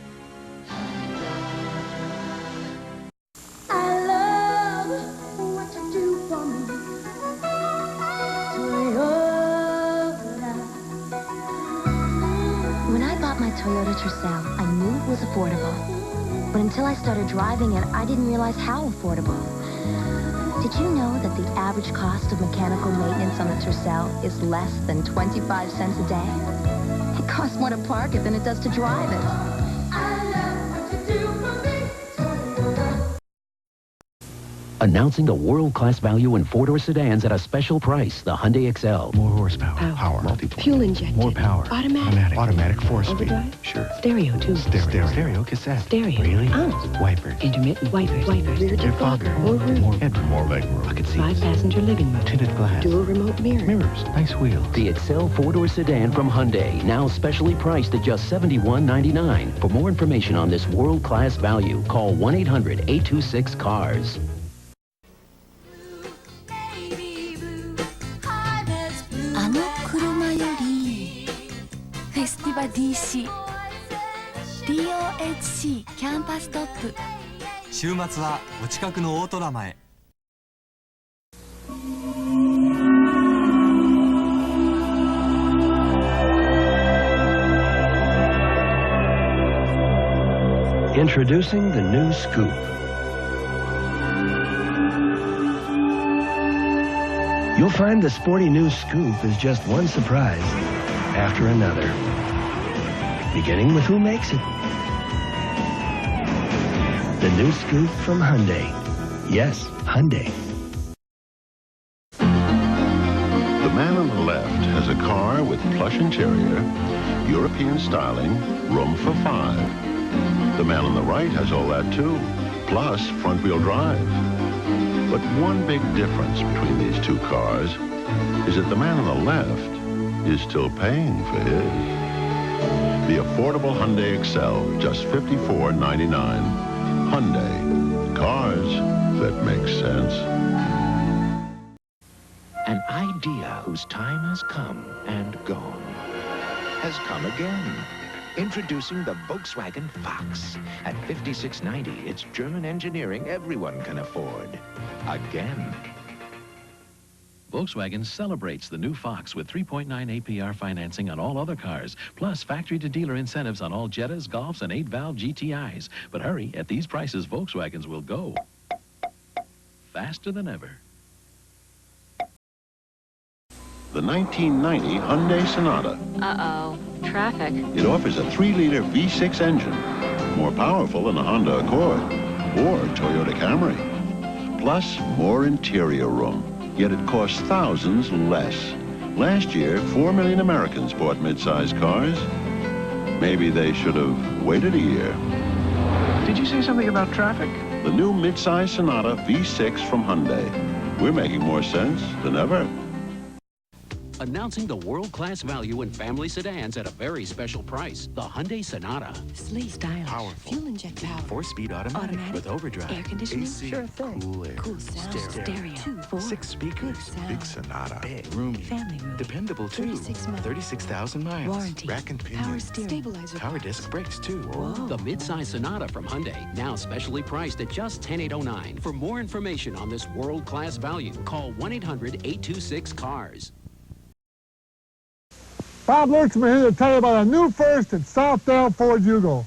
I love what you do for me, Toyota. When I bought my Toyota Tercel, I knew it was affordable. But until I started driving it, I didn't realize how affordable. Did you know that the average cost of mechanical maintenance on the Tercel is less than 25 cents a day? It costs more to park it than it does to drive it. Announcing a world-class value in four-door sedans at a special price, the Hyundai Excel. More horsepower. Power. Multi-point. Fuel injected. More power. Automatic. Automatic 4-speed. Overdrive? Sure. Stereo, too. Stereo cassette. Stereo. Really? Oh. Wipers. Intermittent. Wipers. Rear defogger. More room. More headroom. More legroom. Bucket seats. 5-passenger living room. Tinted glass. Dual remote mirror. Mirrors. Nice wheels. The Excel four-door sedan from Hyundai, now specially priced at just $71.99. For more information on this world-class value, call 1-800-826-CARS. あの車よりフェスティバ DC DOHC キャンパストップ。週末はお近くのオートラマへ。Introducing the new Scoop. You'll find the sporty new Scoop is just one surprise after another, beginning with who makes it. The new Scoop from Hyundai. Yes, Hyundai. The man on the left has a car with plush interior, European styling, room for 5. The man on the right has all that too, plus front-wheel drive. But one big difference between these two cars is that the man on the left is still paying for his. The affordable Hyundai Excel, just $54.99. Hyundai, cars that make sense. An idea whose time has come and gone has come again. Introducing the Volkswagen Fox. At $56.90, it's German engineering everyone can afford. Again. Volkswagen celebrates the new Fox with 3.9 APR financing on all other cars, plus factory-to-dealer incentives on all Jettas, Golfs, and 8-valve GTIs. But hurry, at these prices, Volkswagens will go faster than ever. The 1990 Hyundai Sonata. Uh-oh, traffic. It offers a 3-liter V6 engine, more powerful than a Honda Accord or Toyota Camry. Plus, more interior room, yet it costs thousands less. Last year, 4 million Americans bought mid-sized cars. Maybe they should have waited a year. Did you say something about traffic? The new mid-size Sonata V6 from Hyundai. We're making more sense than ever. Announcing the world-class value in family sedans at a very special price. The Hyundai Sonata. Sleek, stylish, Powerful. fuel-injected power, 4-speed automatic with overdrive. air conditioning, AC, sure thing, cool sound, stereo, 2, 4, 6 speakers, sound. big Sonata, big, roomy, family room, dependable too, 36 months, 36,000 miles, warranty, rack and pinion, power steering, stabilizer, power disc brakes too. Whoa. The midsize Sonata from Hyundai, now specially priced at just $10,809. For more information on this world-class value, call 1-800-826-CARS. Bob Lurchman here to tell you about a new first at Southdale Ford Yugo.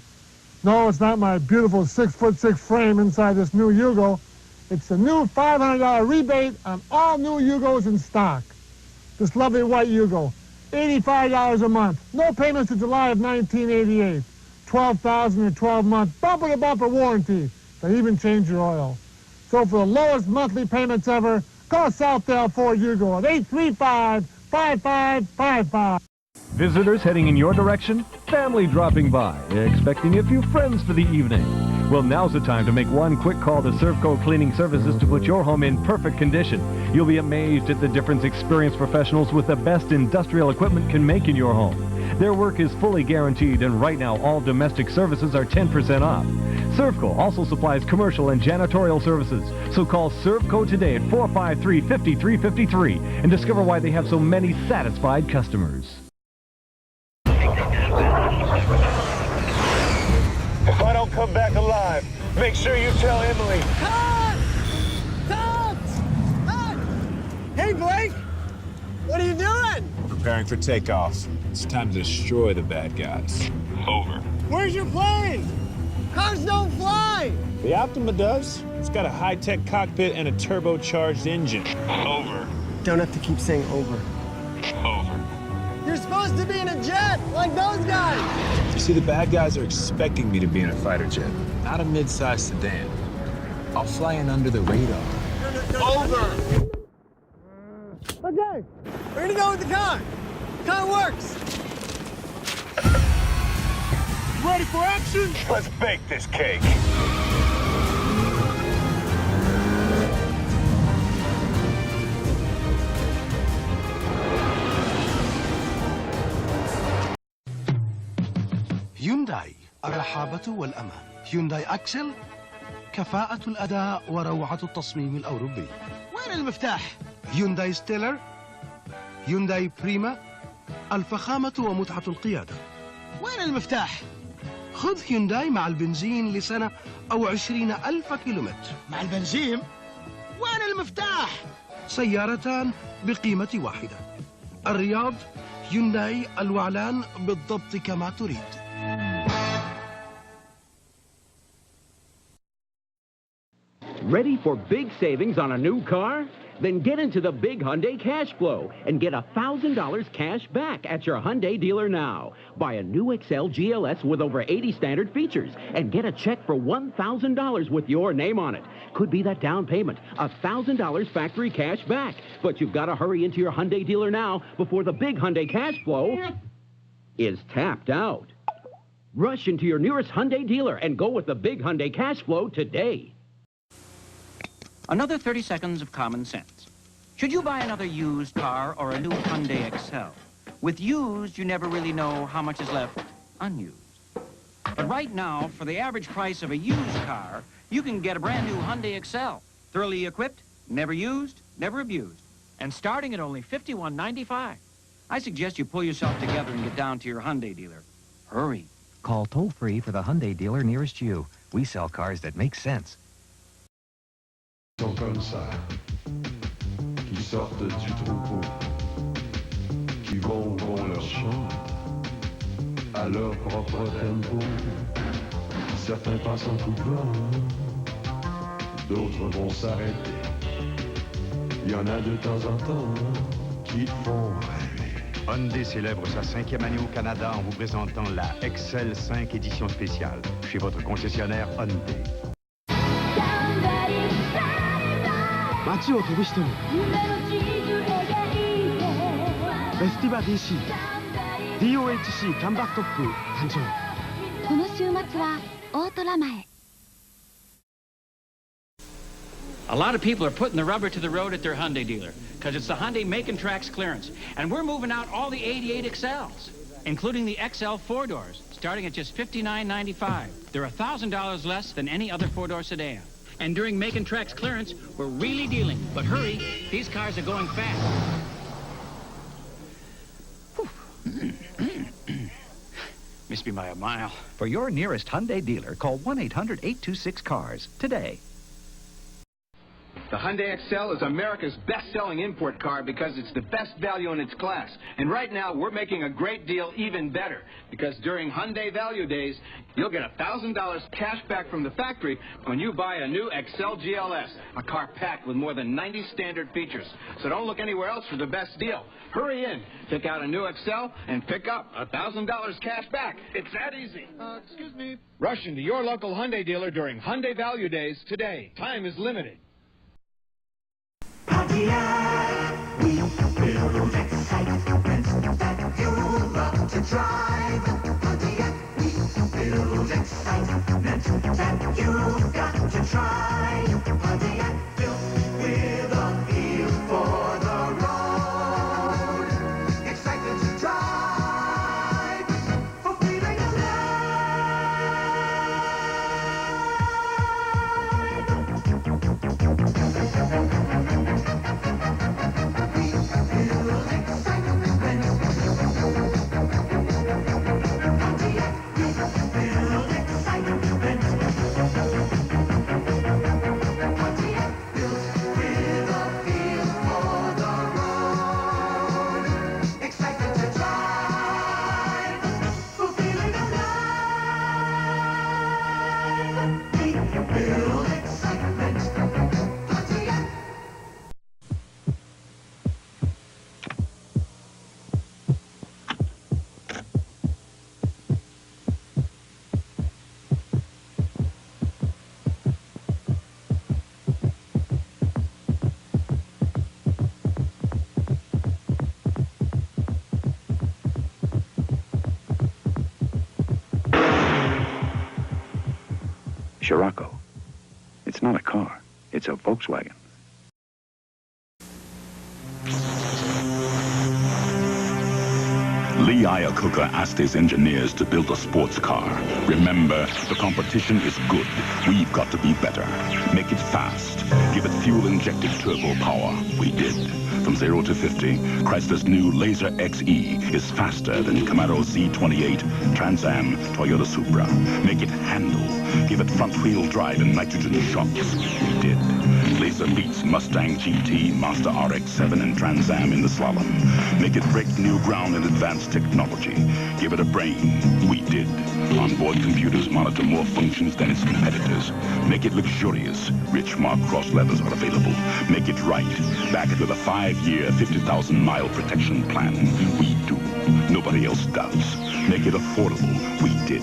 No, it's not my beautiful 6'6" frame inside this new Yugo. It's a new $500 rebate on all new Yugos in stock. This lovely white Yugo, $85 a month. No payments to July of 1988. 12,000 or 12-month bumper-to-bumper warranty. They even change your oil. So for the lowest monthly payments ever, call Southdale Ford Yugo at 835-5555. Visitors heading in your direction? Family dropping by, expecting a few friends for the evening. Well, now's the time to make one quick call to Servco Cleaning Services to put your home in perfect condition. You'll be amazed at the difference experienced professionals with the best industrial equipment can make in your home. Their work is fully guaranteed, and right now all domestic services are 10% off. Servco also supplies commercial and janitorial services. So call Servco today at 453-5353 and discover why they have so many satisfied customers. If I don't come back alive, make sure you tell Emily. Cut! Cut! Cut! Hey, Blake! What are you doing? Preparing for takeoff. It's time to destroy the bad guys. Over. Where's your plane? Cars don't fly! The Optima does. It's got a high-tech cockpit and a turbocharged engine. Over. Don't have to keep saying over. Over. You're supposed to be in a jet, like those guys! You see, the bad guys are expecting me to be in a fighter jet, not a mid-sized sedan. I'll fly in under the radar. Over! Okay, we're gonna go with the car. Car works. Ready for action? Let's bake this cake. هيونداي الرحابة والأمان. هيونداي أكسل كفاءة الأداء وروعة التصميم الأوروبي. وين المفتاح؟ هيونداي ستيلر، هيونداي بريما، الفخامة ومتعة القيادة. وين المفتاح؟ خذ هيونداي مع البنزين لسنة أو 20,000 كيلومتر. مع البنزين؟ وين المفتاح؟ سيارتان بقيمة واحدة. الرياض، هيونداي الوعلان بالضبط كما تريد. Ready for big savings on a new car? Then get into the big Hyundai Cash Flow and get $1,000 cash back at your Hyundai dealer now. Buy a new XL GLS with over 80 standard features and get a check for $1,000 with your name on it. Could be that down payment, $1,000 factory cash back. But you've got to hurry into your Hyundai dealer now before the big Hyundai Cash Flow is tapped out. Rush into your nearest Hyundai dealer and go with the big Hyundai Cash Flow today. Another 30 seconds of common sense. Should you buy another used car or a new Hyundai Excel? With used, you never really know how much is left unused. But right now, for the average price of a used car, you can get a brand new Hyundai Excel. Thoroughly equipped, never used, never abused, and starting at only $51.95. I suggest you pull yourself together and get down to your Hyundai dealer. Hurry. Call toll-free for the Hyundai dealer nearest you. We sell cars that make sense. Don't go inside. Can you sortent du troupeau, qui vont leur champ, à leur propre tempo. Certains passent en coupant, d'autres vont s'arrêter. Il y en a de temps en temps qui font rêver. Hyundai célèbre sa 5e année au Canada en vous présentant la Excel 5 édition spéciale chez votre concessionnaire Hyundai. 街を飛ぶ人にフェスティバ DC DOHC キャンバストップ誕生。この週末は大虎前。A lot of people are putting the rubber to the road at their Hyundai dealer because it's the Hyundai Macon Tracks clearance. And we're moving out all the 88 XLs, including the XL 4-doors, starting at just $59.95. They're $1,000 less than any other 4-door sedan. And during Macon Tracks clearance, we're really dealing. But hurry, these cars are going fast. Missed me by a mile. For your nearest Hyundai dealer, call 1-800-826-CARS today. The Hyundai XL is America's best-selling import car because it's the best value in its class. And right now, we're making a great deal even better. Because during Hyundai Value Days, you'll get $1,000 cash back from the factory when you buy a new XL GLS, a car packed with more than 90 standard features. So don't look anywhere else for the best deal. Hurry in, pick out a new XL, and pick up $1,000 cash back. It's that easy. Excuse me. Rush into your local Hyundai dealer during Hyundai Value Days today. Time is limited. Pontiac, we build excitement that you love to drive. Pontiac, we build excitement that you've got to try. Pontiac, built with a feel for the road. Excitement to drive, for feeling Scirocco. It's not a car. It's a Volkswagen. Lee Iacocca asked his engineers to build a sports car. Remember, the competition is good. We've got to be better. Make it fast. Give it fuel-injected turbo power. We did. From 0 to 50, Chrysler's new Laser XE is faster than Camaro Z28, Trans Am, Toyota Supra. Make it handle. Give it front-wheel drive and nitrogen shocks. We did. Laser beats Mustang GT, Mazda RX-7, and Trans Am in the slalom. Make it break new ground in advanced technology. Give it a brain. We did. Onboard computers monitor more functions than its competitors. Make it luxurious. Rich Mark Cross levers are available. Make it right. Back it with a 5-year, 50,000-mile protection plan. We do. Nobody else does. Make it affordable. We did.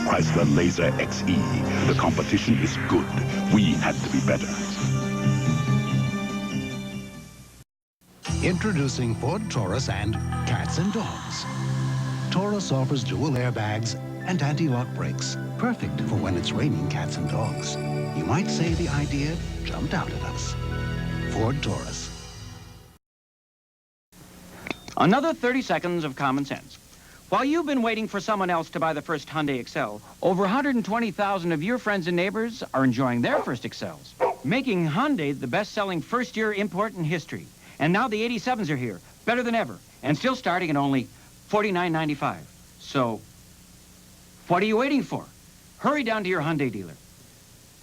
Chrysler Laser XE. The competition is good. We had to be better. Introducing Ford Taurus and Cats and Dogs. Taurus offers dual airbags and anti-lock brakes, perfect for when it's raining cats and dogs. You might say the idea jumped out at us. Ford Taurus. Another 30 seconds of common sense. While you've been waiting for someone else to buy the first Hyundai Excel, over 120,000 of your friends and neighbors are enjoying their first Excels, making Hyundai the best-selling first-year import in history. And now the 87s are here, better than ever, and still starting at only $49.95. So, what are you waiting for? Hurry down to your Hyundai dealer.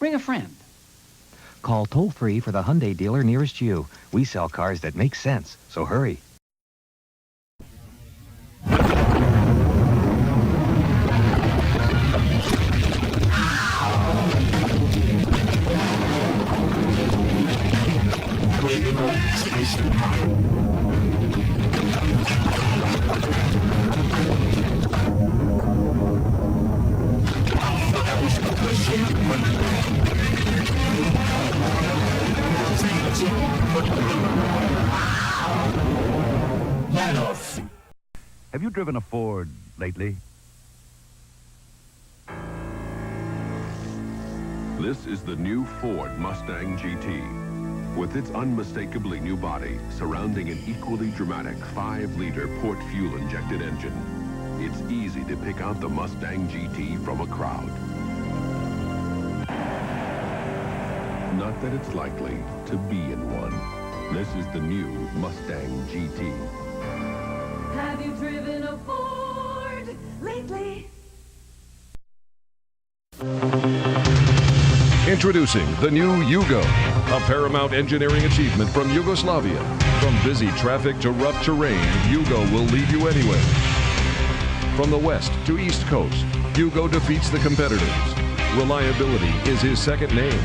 Ring a friend. Call toll-free for the Hyundai dealer nearest you. We sell cars that make sense, so hurry. Have you driven a Ford lately? This is the new Ford Mustang GT. With its unmistakably new body surrounding an equally dramatic 5-liter port fuel-injected engine, it's easy to pick out the Mustang GT from a crowd. Not that it's likely to be in one. This is the new Mustang GT. Have you driven a Ford lately? Introducing the new Yugo, a paramount engineering achievement from Yugoslavia. From busy traffic to rough terrain, Yugo will lead you anywhere. From the west to east coast, Yugo defeats the competitors. Reliability is his second name.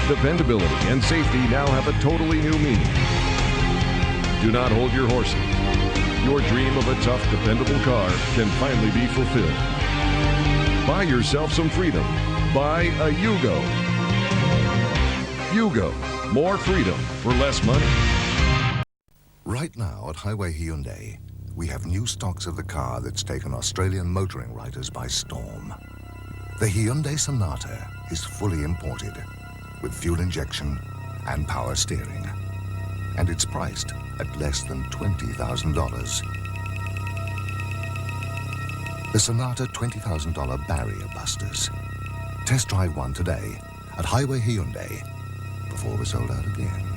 Dependability and safety now have a totally new meaning. Do not hold your horses. Your dream of a tough, dependable car can finally be fulfilled. Buy yourself some freedom. Buy a Yugo. Yugo, more freedom for less money. Right now at Highway Hyundai, we have new stocks of the car that's taken Australian motoring writers by storm. The Hyundai Sonata is fully imported with fuel injection and power steering. And it's priced at less than $20,000. The Sonata $20,000 Barrier Busters. Test drive one today at Highway Hyundai before we're sold out again.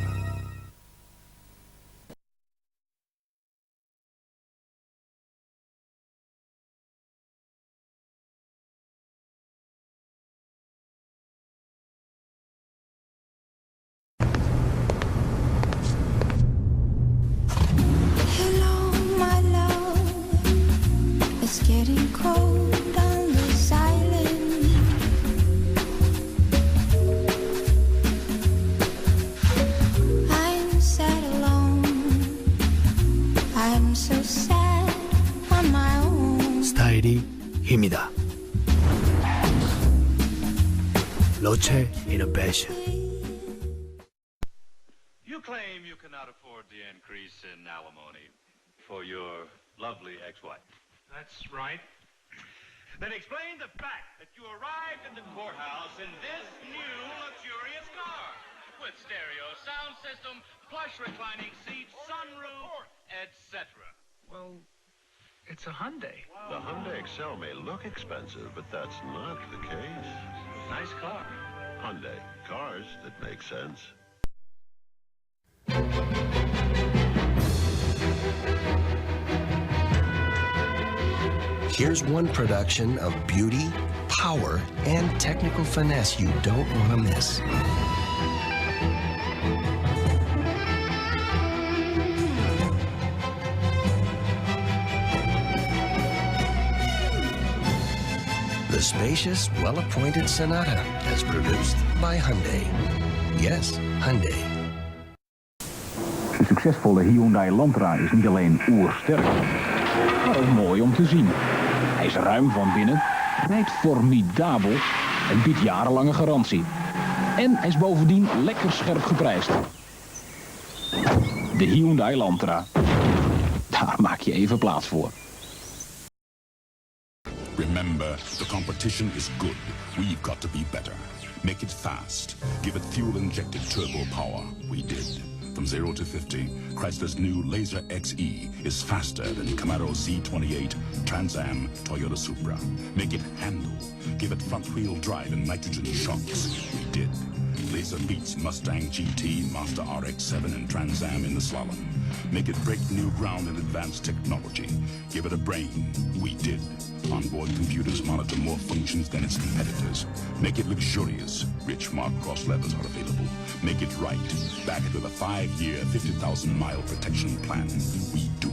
Getting cold on this island. I'm sad alone. I'm so sad on my own. スタイリ힘이다. Lotte Innovation. You claim you cannot afford the increase in alimony for your lovely ex-wife. That's right. Then explain the fact that you arrived at the courthouse in this new luxurious car with stereo sound system, plush reclining seats, sunroof, etc. Well, it's a Hyundai. The Hyundai Excel may look expensive, but that's not the case. Nice car. Hyundai, cars that make sense. Here's one production of beauty, power, and technical finesse you don't want to miss. The spacious, well-appointed Sonata, as produced by Hyundai. Yes, Hyundai. De succesvolle Hyundai Elantra is niet alleen oersterk, maar ook mooi om te zien. Hij is ruim van binnen, rijdt formidabel en biedt jarenlange garantie. En hij is bovendien lekker scherp geprijsd. De Hyundai Elantra. Daar maak je even plaats voor. Remember, the competition is good. We've got to be better. Make it fast. Give it fuel-injected turbo power. We did. From 0 to 50, Chrysler's new Laser XE is faster than Camaro Z28, Trans Am, Toyota Supra. Make it handle. Give it front-wheel drive and nitrogen shocks. We did. Laser beats Mustang GT, Mazda RX-7, and Trans Am in the slalom. Make it break new ground in advanced technology. Give it a brain. We did. Onboard computers monitor more functions than its competitors. Make it luxurious. Rich Mark Cross levers are available. Make it right. Back it with a 5-year, 50,000-mile protection plan. We do.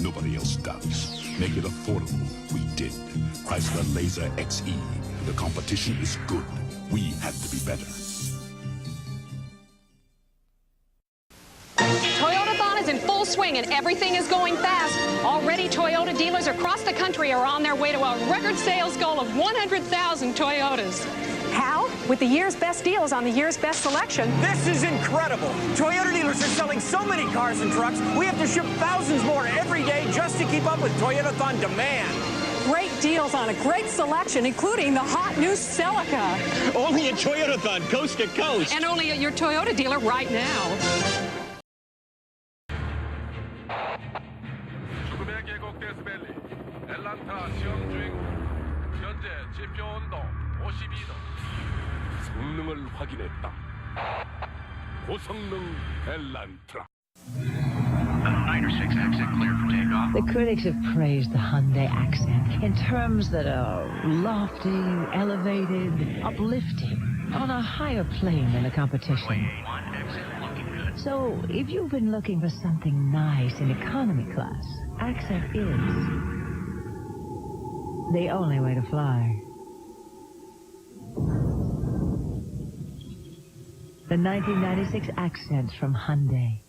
Nobody else does. Make it affordable. We did. Chrysler Laser XE. The competition is good. We had to be better. Toyotathon is in full swing and everything is going fast. Already Toyota dealers across the country are on their way to a record sales goal of 100,000 Toyotas. How? With the year's best deals on the year's best selection. This is incredible. Toyota dealers are selling so many cars and trucks, we have to ship thousands more every day just to keep up with Toyotathon demand. Great deals on a great selection, including the hot new Celica. Only at Toyotathon, coast to coast. And only at your Toyota dealer right now. 죽음의 계곡 데스밸리 엘란타 시험 주행 현재 지표 온도 52도 성능을 확인했다. 고성능 엘란트라. The critics have praised the Hyundai Accent in terms that are lofty, elevated, uplifting, on a higher plane than the competition. So, if you've been looking for something nice in economy class, Accent is the only way to fly. The 1996 Accent from Hyundai.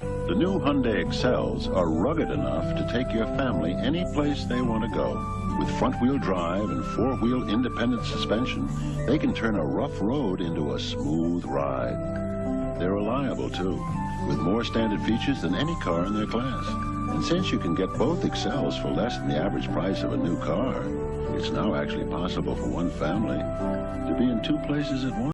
The new Hyundai Excels are rugged enough to take your family any place they want to go. With front-wheel drive and four-wheel independent suspension, they can turn a rough road into a smooth ride. They're reliable, too, with more standard features than any car in their class. And since you can get both Excels for less than the average price of a new car, it's now actually possible for one family to be in two places at once.